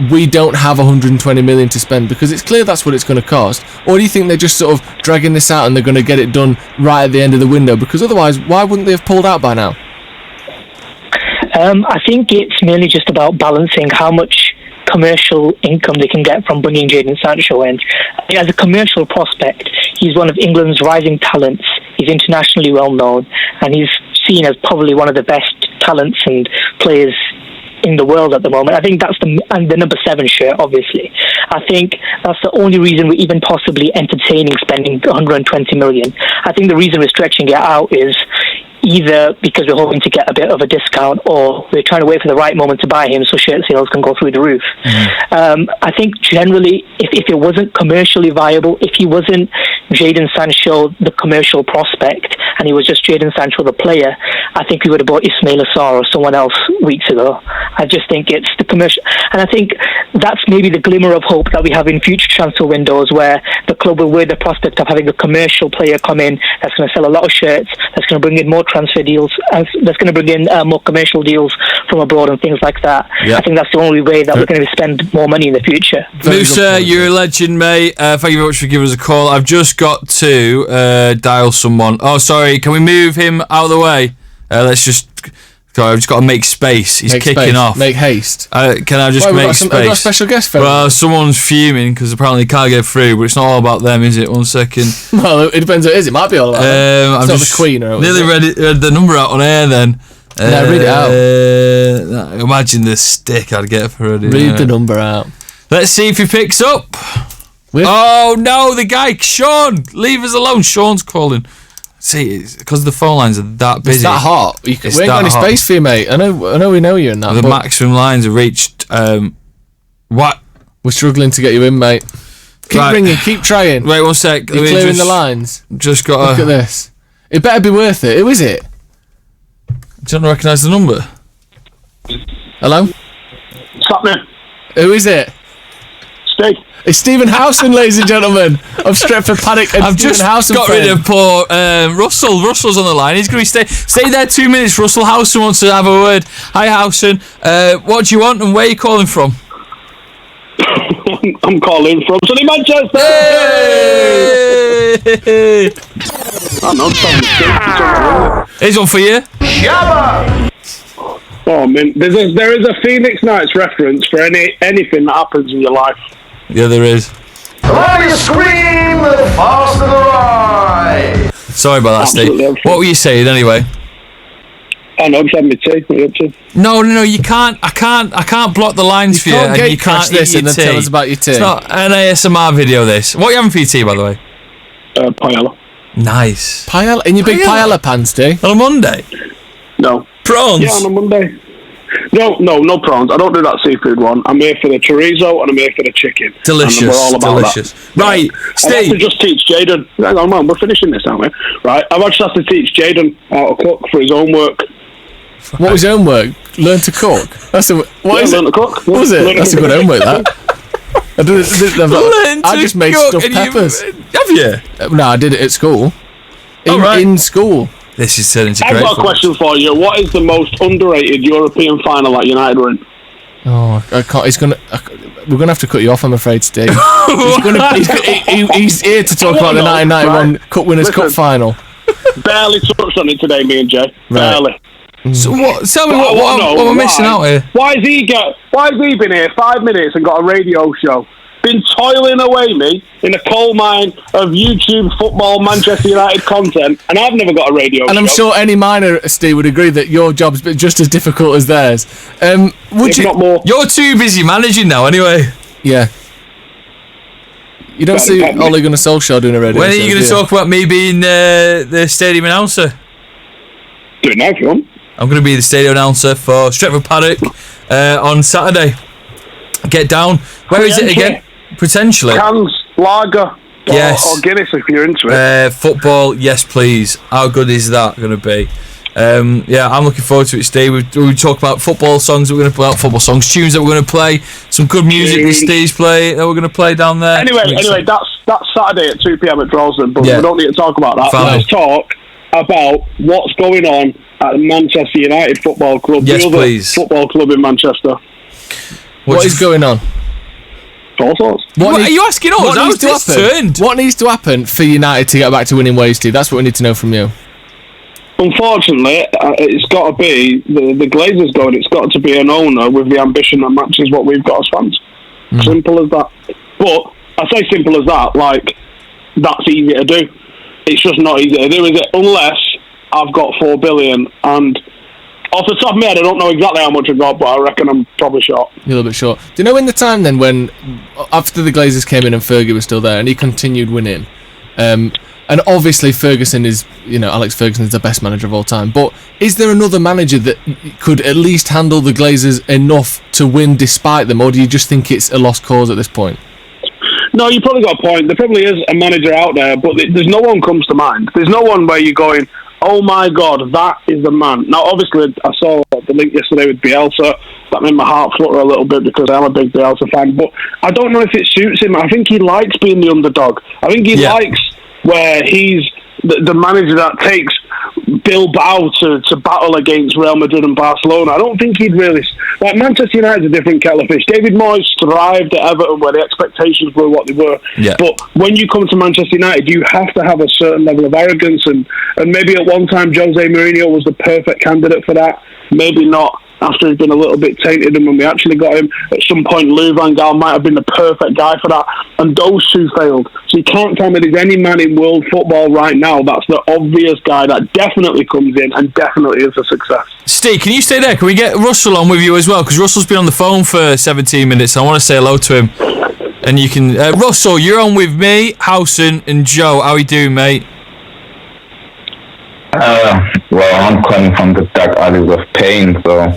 C: we don't have 120 million to spend? Because it's clear that's what it's going to cost. Or do you think they're just sort of dragging this out and they're going to get it done right at the end of the window? Because otherwise, why wouldn't they have pulled out by now?
J: I think it's merely just about balancing how much commercial income they can get from bringing Jadon Sancho in. As a commercial prospect, he's one of England's rising talents. He's internationally well known, and he's seen as probably one of the best talents and players in the world at the moment. I think that's the number 7 shirt, obviously. I think that's the only reason we're even possibly entertaining spending 120 million. I think the reason we're stretching it out is either because we're hoping to get a bit of a discount, or we're trying to wait for the right moment to buy him so shirt sales can go through the roof. I think generally, if it wasn't commercially viable, if he wasn't Jadon Sancho the commercial prospect and he was just Jadon Sancho the player, I think we would have bought Ismail Assar or someone else weeks ago. I just think it's the commercial, and I think that's maybe the glimmer of hope that we have in future transfer windows, where the club will weigh the prospect of having a commercial player come in that's going to sell a lot of shirts, that's going to bring in more transfer deals, and that's going to bring in more commercial deals from abroad and things like that. I think that's the only way that we're going to spend more money in the future.
B: Musa, you're a legend, mate. Thank you very much for giving us a call. I've just got to dial someone. Oh, sorry. Can we move him out of the way? Let's just... Sorry, I've just got to make space. He's kicking off.
C: Make haste.
B: Can I just make space?
C: I've got a special guest for
B: Well, someone's fuming because apparently he can't get through, but it's not all about them, is it? 1 second.
C: Well, it depends what it is. It might be all about them.
B: I'm
C: just the Queen or
B: nearly read the number out on air then.
C: No, read it
B: out. Imagine the stick I'd get for it.
C: Read the number out.
B: Let's see if he picks up. Oh no, the guy Sean, leave us alone. Sean's calling. See, it's because the phone lines are that busy.
C: It's that hot. We ain't got any space for you, mate. I know we know you in that.
B: The maximum lines have reached. What?
C: We're struggling to get you in, mate. Keep ringing, keep trying.
B: Wait 1 sec.
C: You're clearing the lines.
B: Just got.
C: Look at this. It better be worth it. Who is it?
B: Do you not recognise the number?
C: Hello?
G: What's happening?
C: Who is it?
G: Steve.
C: It's Stephen Howson, ladies and gentlemen, of Stretford, Paddock, and
B: I've
C: Stephen
B: just
C: Howson
B: got rid of poor Russell. Russell's on the line. He's going to stay there 2 minutes. Russell Howson wants to have a word. Hi, Howson. What do you want and where are you calling from?
G: I'm calling from sunny Manchester.
B: Hey!
G: I know.
B: Here's one for you.
G: Oh man, there is a Phoenix Nights reference for anything that happens in your life.
B: Yeah, there is.
K: The louder you scream, the faster the ride.
B: Sorry about that, Steve.
G: Absolutely.
B: What were you saying anyway?
G: I know, I'm just having my tea. What are you up to?
B: No, you can't. I can't block the lines for you.
C: Can't
B: And you
C: crash
B: can't
C: this
B: eat
C: and
B: your
C: then
B: tea.
C: tell us about your tea.
B: It's not an ASMR video. This. What are you having for your tea, by the way?
G: Paella.
B: Nice.
C: Paella in your big paella pants, do?
B: On a Monday.
G: No.
B: Prawns.
G: Yeah, on a Monday. No prawns. I don't do that seafood one. I'm here for the chorizo and I'm here for the chicken.
B: Delicious.
G: And we're all about
B: delicious.
G: that.
B: Right,
G: I've had to
B: Steve.
G: just teach Jaden. Hang on, man, we're finishing this, aren't we? Right. I've actually had to teach Jaden how to cook for his homework.
C: What was your homework? Learn to cook. That's a what is
G: learn
C: it?
G: to cook.
C: What was it? That's a good homework. That. I just made stuffed
B: and
C: peppers.
B: Have you?
C: No, I did it at school.
B: right.
C: In school.
B: This is turning to
G: I've
B: great.
G: got a question for you. What is the most underrated European final that United were in?
C: Oh, I can't. We're gonna have to cut you off, I'm afraid, Steve. He's here to talk about the 1991 Cup Winners' Cup final.
G: Barely touched on it today, me and Jay. Barely.
B: So what? Tell me what am I missing out here?
G: Why has he been here 5 minutes and got a radio show? Been toiling away, me, in a coal mine of YouTube, football, Manchester United content, and I've never got a radio show.
C: And I'm sure any miner, Steve, would agree that your job's just as difficult as theirs. Would you?
G: Not more.
B: You're too busy managing now, anyway.
C: Yeah. You don't see Ole Gunnar Solskjaer doing a radio
B: When are
C: show,
B: you going to talk about me being the stadium announcer?
G: Do it now if you want.
B: I'm going to be the stadium announcer for Stretford Paddock on Saturday. Get down. Where is it again? Potentially.
G: Cans, lager,
B: yes.
G: or Guinness if you're into it.
B: Football, yes please. How good is that going to be? Yeah, I'm looking forward to it, Steve. We talk about football songs that we're going to play, football songs, tunes that we're going to play, some good music that Steve's play that we're going to play down there.
G: Anyway, that's Saturday at 2 p.m. at Droylsden, but we don't need to talk about that.
B: Fine.
G: Let's talk about what's going on at the Manchester United Football Club,
B: yes,
G: the other
B: please.
G: football club in Manchester.
C: What is going on?
G: All sorts.
B: What are you asking us?
C: What
B: How's
C: needs to
B: this
C: happen?
B: turned?
C: What needs to happen for United to get back to winning ways, Steve? That's what we need to know from you.
G: Unfortunately, it's got to be the Glazers going. It's got to be an owner with the ambition that matches what we've got as fans. Simple as that. But I say simple as that, like that's easy to do. It's just not easy to do, is it? Unless I've got 4 billion, and off the top of my head, I don't know exactly how much I've got, but I reckon I'm probably short.
C: You're a little bit short. Do you know in the time then when after the Glazers came in and Fergie was still there and he continued winning, and obviously Ferguson is, Alex Ferguson is the best manager of all time, but is there another manager that could at least handle the Glazers enough to win despite them, or do you just think it's a lost cause at this point?
G: No, you probably got a point. There probably is a manager out there, but there's no one comes to mind. There's no one where you're going, oh my God, that is the man. Now, obviously, I saw the link yesterday with Bielsa. That made my heart flutter a little bit because I'm a big Bielsa fan. But I don't know if it suits him. I think he likes being the underdog. I think he likes where he's the manager that takes Bilbao to battle against Real Madrid and Barcelona. I don't think he'd really... Like, Manchester United's a different kettle of fish. David Moyes thrived at Everton where the expectations were what they were. Yeah. But when you come to Manchester United, you have to have a certain level of arrogance, and maybe at one time Jose Mourinho was the perfect candidate for that. Maybe not after he's been a little bit tainted, and when we actually got him, at some point Louis van Gaal might have been the perfect guy for that, and those two failed. So you can't tell me there's any man in world football right now that's the obvious guy that definitely comes in and definitely is a success.
B: Steve, can you stay there? Can we get Russell on with you as well? Because Russell's been on the phone for 17 minutes. I want to say hello to him. And you can... Russell, you're on with me, Howson and Joe. How are you doing, mate?
L: Well, I'm calling from the dark alleys of pain, so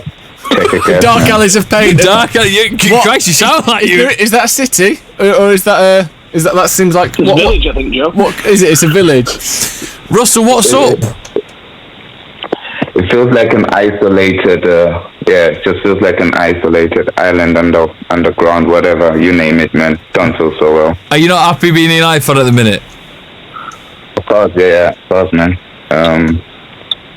L: take a guess.
C: Dark alleys of pain.
B: Dark alleys... Christ, you sound like you...
C: Is that a city? Or is that that seems like...
E: It's a village, I think, Joe.
C: What is it? It's a village.
B: Russell, what's up?
L: It feels like an isolated... it just feels like an isolated island underground, whatever, you name it, man. Don't feel so well.
B: Are you not happy being a United fan at the minute?
L: Of course, of course, man.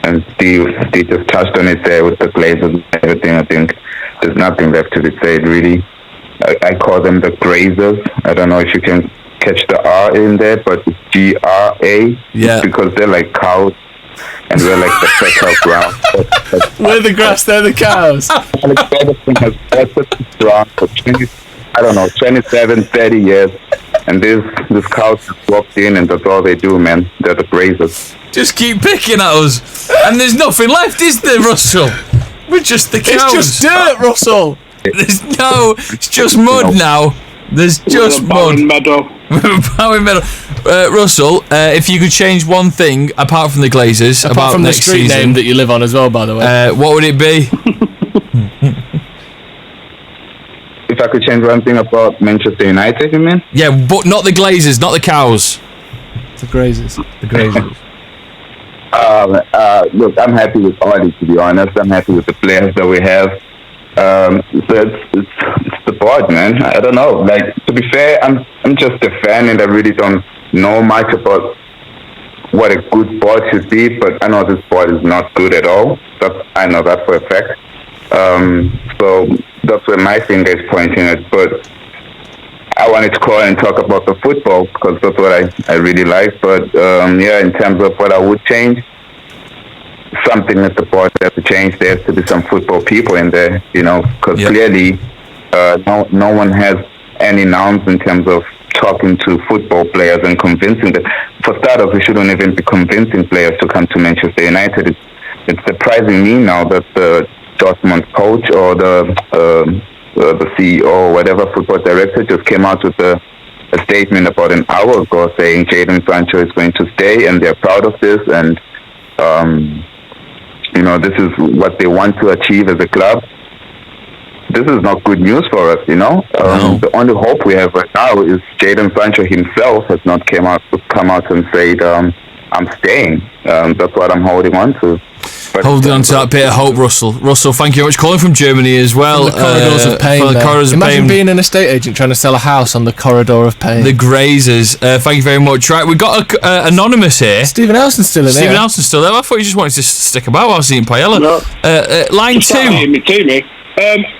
L: And Steve just touched on it there with the Glazers and everything. I think there's nothing left to be said, really. I call them the Grazers. I don't know if you can catch the R in there, but it's GRA.
B: Yeah.
L: Because they're like cows, and we're like the fertile ground.
C: We're the grass, they're the cows.
L: I don't know, 27, 30 years. And this cows just walked in, and that's all they do, man. They're the Grazers.
B: Just keep picking at us. And there's nothing left, is there, Russell? We're just the cows.
C: It's just dirt, Russell.
B: It's just mud now. There's just mud. Barren Meadow. Russell, if you could change one thing apart from the Glazers,
C: apart from the
B: next
C: street
B: season,
C: name that you live on as well, by the way,
B: what would it be?
L: If I could change one thing about Manchester United, you mean?
B: Yeah, but not the Glazers, not the cows.
C: The Grazers.
B: The Grazers.
L: Look, I'm happy with Audi, to be honest. I'm happy with the players that we have. So it's the board, man. I don't know. Like, to be fair, I'm just a fan, and I really don't know much about what a good board should be. But I know this board is not good at all. I know that for a fact. So that's where my finger is pointing at. But I wanted to call and talk about the football because that's what I really like. But in terms of what I would change, something that the board has to change. There has to be some football people in there, because clearly no one has any nouns in terms of talking to football players and convincing them. For starters, we shouldn't even be convincing players to come to Manchester United. It's surprising me now that the Dortmund coach or the CEO or whatever football director just came out with a statement about an hour ago saying Jadon Sancho is going to stay and they're proud of this and this is what they want to achieve as a club. This is not good news for us, No. The only hope we have right now is Jadon Sancho himself has not come out and said, I'm staying. That's what I'm holding on to. But
B: holding on to that bit of hope, Russell. Russell, thank you very much. Calling from Germany as well.
C: The corridors of pain. Imagine being an estate agent trying to sell a house on the corridor of pain.
B: The Grazers. Thank you very much. Right, we've got anonymous here.
C: Stephen Elson's still in there.
B: Stephen Elson's still there. I thought you just wanted to stick about while I was eating paella.
E: No.
B: Line 2.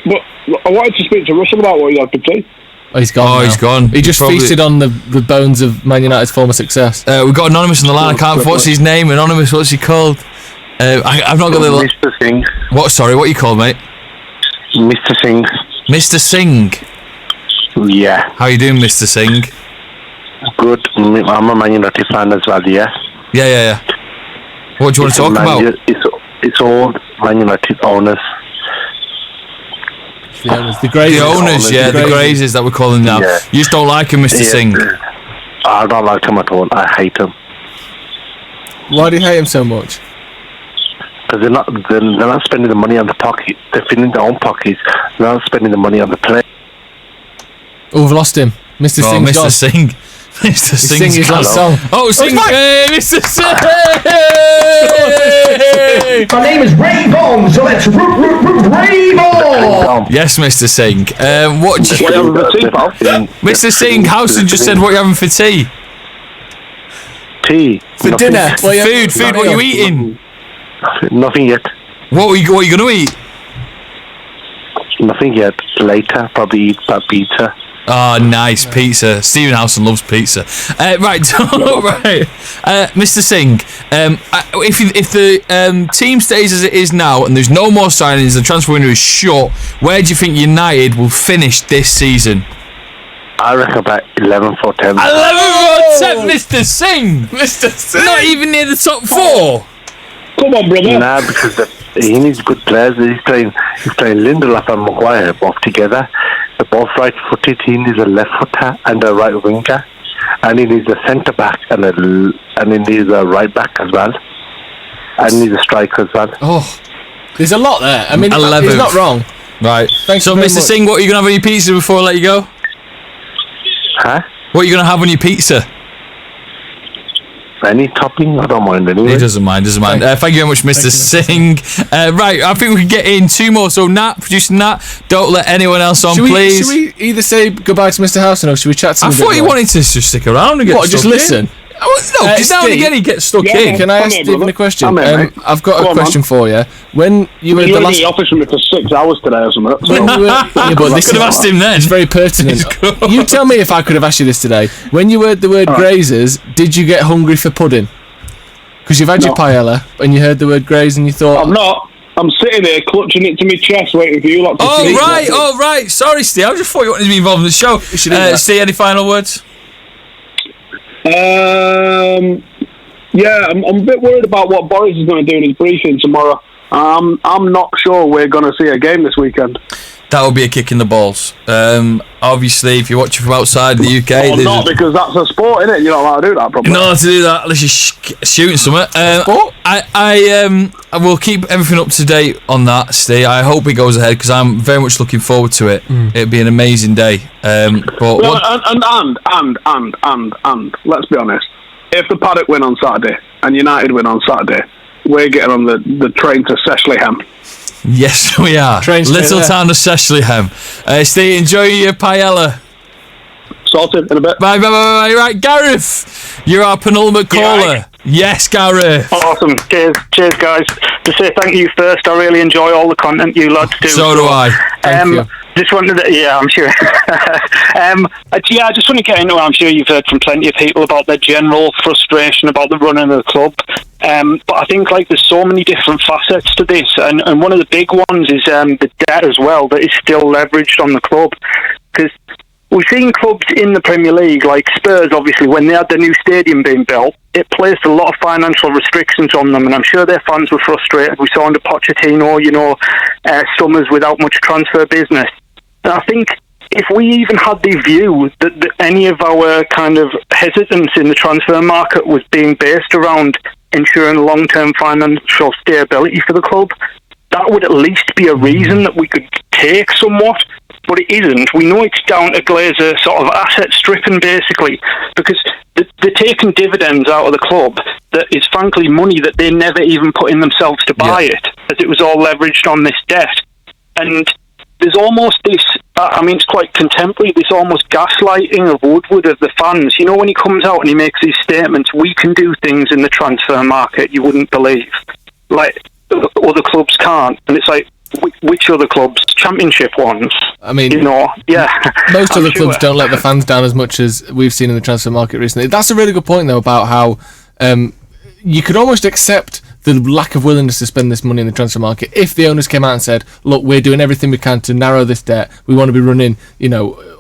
E: But I wanted to speak to Russell about what he had for tea.
C: Oh, he's gone.
B: He's gone.
C: He just feasted on the bones of Man United's former success.
B: We've got Anonymous on the line. I can't. What's his name? Anonymous. What's he called? I've not got the.
M: Mr. Singh.
B: What? Sorry. What are you called, mate?
M: Mr. Singh.
B: Mr. Singh.
M: Yeah.
B: How you doing, Mr. Singh?
M: Good. I'm a Man United fan as well. Yeah.
B: Yeah. What do you want to talk about?
M: It's all Man United owners.
C: The owners, the Grazers.
B: The Grazers that we're calling now. Yeah. You just don't like him, Mr. Singh.
M: I don't like him at all. I hate him.
C: Why do you hate him so much?
M: Because they're not spending the money on the pocket. They're filling their own pockets. They're not spending the money on the play.
C: Oh, we've lost him. Mr. Singh.
B: Mr. Singh. Mr. Singh's
C: his last song.
B: Oh, Singh! Hey, Mr. Singh!
K: My name is Ray Bone, so let's Ray Bone!
B: Yes, Mr. Singh. What do you
E: having for tea, pal?
B: Mr. Singh, Howson just said what you're having for tea.
M: Tea.
C: For dinner.
B: Food, what are you eating?
M: Nothing yet.
B: What are you going to eat?
M: Nothing yet. Later, probably eat that pizza.
B: Oh, nice pizza. Stephen Howson loves pizza. Right, Mr. Singh. If the team stays as it is now and there's no more signings, the transfer window is short, where do you think United will finish this season?
M: I reckon about 11th or 10th.
B: 11th or 10th, Mr. Singh. Mr. Singh. Not even near the top 4.
E: Come on, brother.
M: Nah, because he needs good players. He's playing Lindelof and Maguire both together. They're both right-footed. He needs a left footer and a right winger, and he needs a centre back and he needs a right back as well, and he needs a striker as well.
C: Oh, there's a lot there. I mean, he's not wrong.
B: Right.
C: Thanks
B: so,
C: very
B: Mr.
C: much.
B: Singh, what are you going to have on your pizza before I let you go?
M: Huh?
B: What are you going to have on your pizza?
M: Any topping? I don't mind anyway.
B: He doesn't mind. Thank you very much, Mr. Singh. Right, I think we can get in two more. So, Nat, producer Nat, don't let anyone else on, please.
C: Should we either say goodbye to Mr. Housen or should we chat to him?
B: I thought you wanted to just stick around and get
C: just
B: stuck
C: listen?
B: in. No, because now and again he gets stuck in.
C: Can I ask Stephen a question? I've got a question for you. When you were
G: in
C: the
G: the office with me for 6 hours today or something. So.
C: I could have
B: asked him then.
C: It's very pertinent. You tell me if I could have asked you this today. When you heard the word grazers, did you get hungry for pudding? Because you've had your paella and you heard the word graze and you thought...
G: I'm not. I'm sitting there clutching it to my chest waiting for you lot to
B: Oh, right. Sorry, Steve. I just thought you wanted to be involved in the show. Steve, any final words?
G: Yeah, I'm a bit worried about what Boris is going to do in his briefing tomorrow. I'm not sure we're going to see a game this weekend.
B: That would be a kick in the balls. Obviously, if you're watching from outside the UK...
G: Well, not because that's a sport, innit? You're not allowed to do that, probably.
B: You're not allowed to do that unless you're shooting something. I will keep everything up to date on that, Steve. I hope it goes ahead because I'm very much looking forward to it. It'd be an amazing day. And
G: let's be honest. If the Paddock win on Saturday and United win on Saturday, we're getting on the train to Seshleyham.
B: Yes, we are. Little town of Seshleyham. Steve, enjoy your paella.
G: Sorted in a bit.
B: Bye. Right, Gareth, you're our penultimate caller. Yes, Gareth.
N: Awesome. Cheers, guys. To say thank you first, I really enjoy all the content you lads do.
B: So do I. Thank you.
N: Just wanted to, I'm sure. I just want to get into it. I'm sure you've heard from plenty of people about their general frustration about the running of the club. But I think there's so many different facets to this, and one of the big ones is the debt as well that is still leveraged on the club. Because we've seen clubs in the Premier League, like Spurs, obviously, when they had the new stadium being built, it placed a lot of financial restrictions on them, and I'm sure their fans were frustrated. We saw under Pochettino, summers without much transfer business. And I think if we even had the view that any of our kind of hesitance in the transfer market was being based around ensuring long-term financial stability for the club, that would at least be a reason that we could take somewhat. But it isn't. We know it's down to Glazer sort of asset stripping, basically, because they're taking dividends out of the club that is frankly money that they never even put in themselves to buy it, as it was all leveraged on this debt. And there's almost this, it's quite contemporary, this almost gaslighting of Woodward of the fans. When he comes out and he makes these statements, we can do things in the transfer market you wouldn't believe. Other clubs can't. And it's like, which other clubs? Championship ones.
C: I mean, most other clubs don't let the fans down as much as we've seen in the transfer market recently. That's a really good point, though, about how you could almost accept the lack of willingness to spend this money in the transfer market if the owners came out and said, look, we're doing everything we can to narrow this debt. We want to be running,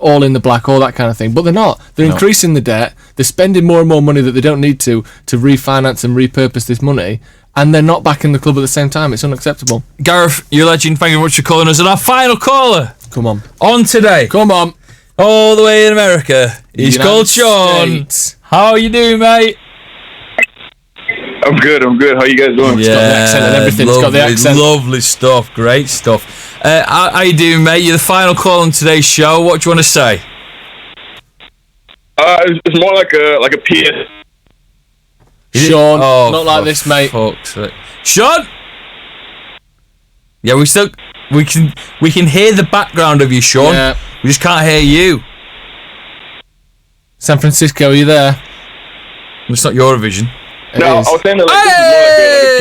C: all in the black, all that kind of thing. But they're not. They're increasing the debt. They're spending more and more money that they don't need to refinance and repurpose this money. And they're not backing the club at the same time. It's unacceptable.
B: Gareth, you're a legend. Thank you very much for calling us. And our final caller.
C: Come on.
B: On today.
C: Come on.
B: All the way in America. He's called Sean. How are you doing, mate?
O: I'm good. How you guys doing?
C: It's got the accent and everything. It's got the accent.
B: Lovely stuff. Great stuff. How you doing, mate? You're the final call on today's show. What do you want to say?
O: It's more like a PS.
C: Sean, not like this, mate.
B: Sean. Yeah, we can hear the background of you, Sean. Yeah. We just can't hear you.
C: San Francisco, are you there?
B: It's not Eurovision.
O: No, I was saying that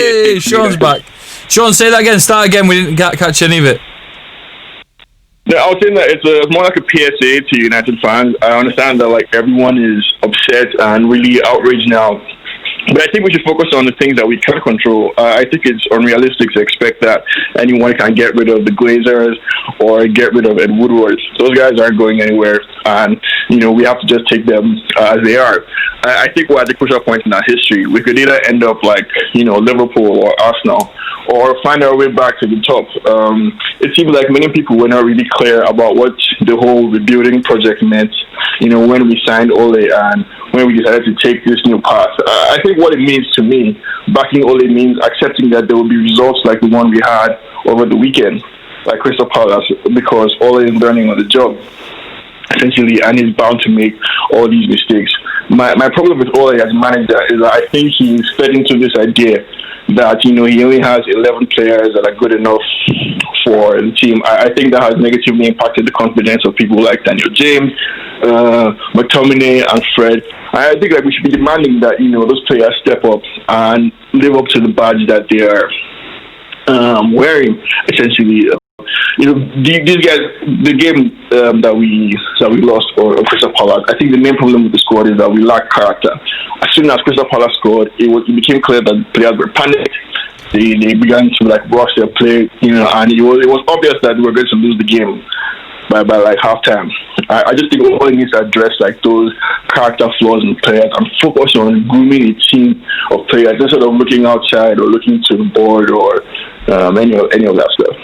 B: hey, Sean's back. Sean, say that again. Start again. We didn't catch any of it.
O: No, I was saying that it's more like a PSA to United fans. I understand that everyone is upset and really outraged now. But I think we should focus on the things that we can control. I think it's unrealistic to expect that anyone can get rid of the Glazers or get rid of Ed Woodward. Those guys aren't going anywhere, and we have to just take them as they are. I think we're at the crucial point in our history. We could either end up like Liverpool or Arsenal, or find our way back to the top. It seems like many people were not really clear about what the whole rebuilding project meant, when we signed Ole and when we decided to take this new path. I think what it means to me, backing Ole means accepting that there will be results like the one we had over the weekend, like Crystal Palace, because Ole is learning on the job, essentially, and he's bound to make all these mistakes. My problem with Ole as manager is that I think he's fed into this idea that, he only has 11 players that are good enough for the team. I think that has negatively impacted the confidence of people like Daniel James, McTominay, and Fred. I think we should be demanding that, those players step up and live up to the badge that they are wearing, essentially. These guys, the game that we lost or Crystal Palace, I think the main problem with the squad is that we lack character. As soon as Crystal Palace scored, it became clear that players were panicked. They began to rush their play, and it was obvious that we were going to lose the game by halftime. I just think all needs to address those character flaws in players and focus on grooming a team of players instead of looking outside or looking to the board or any of that stuff.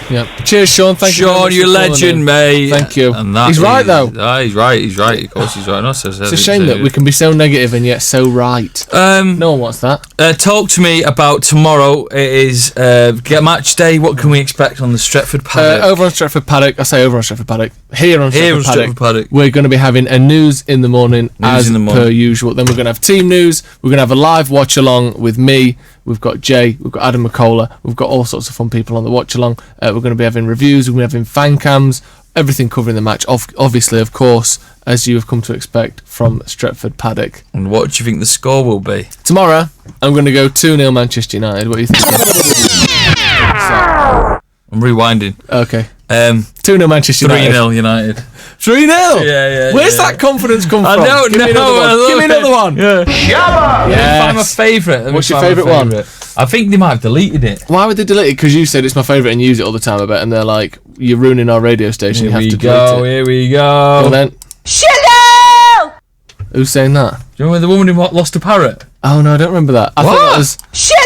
C: Yeah. Cheers, Sean. Thank you.
B: Sean, you're a legend, mate.
C: Thank you.
B: And
C: He's right, though.
B: He's right. Of course, he's right.
C: It's a shame that we can be so negative and yet so right. No one wants that.
B: Talk to me about tomorrow. It is match day. What can we expect on the Stretford Paddock?
C: Over on Stretford Paddock. I say over on Stretford Paddock. Here on Stretford Paddock. We're going to be having a news in the morning per usual. Then we're going to have team news. We're going to have a live watch along with me. We've got Jay, we've got Adam McCullough, we've got all sorts of fun people on the watch along. We're going to be having reviews, we're going to be having fan cams, everything covering the match, obviously, of course, as you have come to expect from Stretford Paddock.
B: And what do you think the score will be?
C: Tomorrow, I'm going to go 2-0 Manchester United. What do you think?
B: I'm rewinding.
C: Okay. 2-0 Manchester United.
B: 3-0 United.
C: 3-0?
B: Yeah.
C: Where's that confidence come from?
B: I don't know.
C: Give me another one.
B: Yeah.
C: Shabba!
B: Yes. Find my favourite.
C: What's your favourite one?
B: I think they might have deleted it.
C: Why would they delete it? Because you said it's my favourite and use it all the time, I bet, and they're like, you're ruining our radio station, you have to delete it.
B: Here we go.
C: Well then.
P: Shallow!
C: Who's saying that?
B: Do you remember the woman who lost a parrot?
C: Oh no, I don't remember that. I thought that was...
P: Shallow!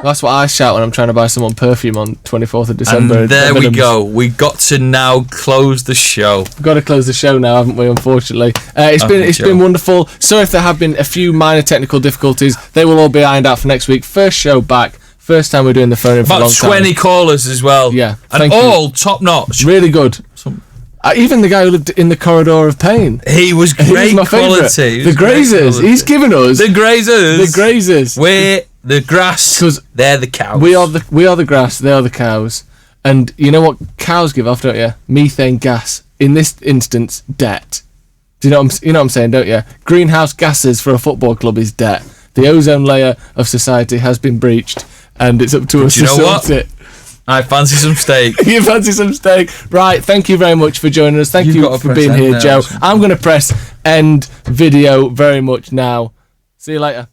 C: That's what I shout when I'm trying to buy someone perfume on 24th of December.
B: And there we go. We got to now close the show.
C: We've got to close the show now, haven't we, unfortunately? It's been wonderful. Sorry if there have been a few minor technical difficulties. They will all be ironed out for next week. First show back. First time we're doing the phone-in for a long time.
B: About 20 callers as well.
C: Yeah.
B: And all top-notch.
C: Really good. Even the guy who lived in the corridor of pain.
B: He was great quality.
C: The Grazers. He's given us...
B: The Grazers.
C: The Grazers.
B: We're the grass. Because they're the cows.
C: We are the grass. They are the cows. And you know what cows give off, don't you? Methane gas. In this instance, debt. Do you know what I'm saying, don't you? Greenhouse gases for a football club is debt. The ozone layer of society has been breached, and it's up to us to sort it.
B: I fancy some steak.
C: You fancy some steak? Right, thank you very much for joining us. Thank you for being here, Joe. I'm going to press end video very much now. See you later.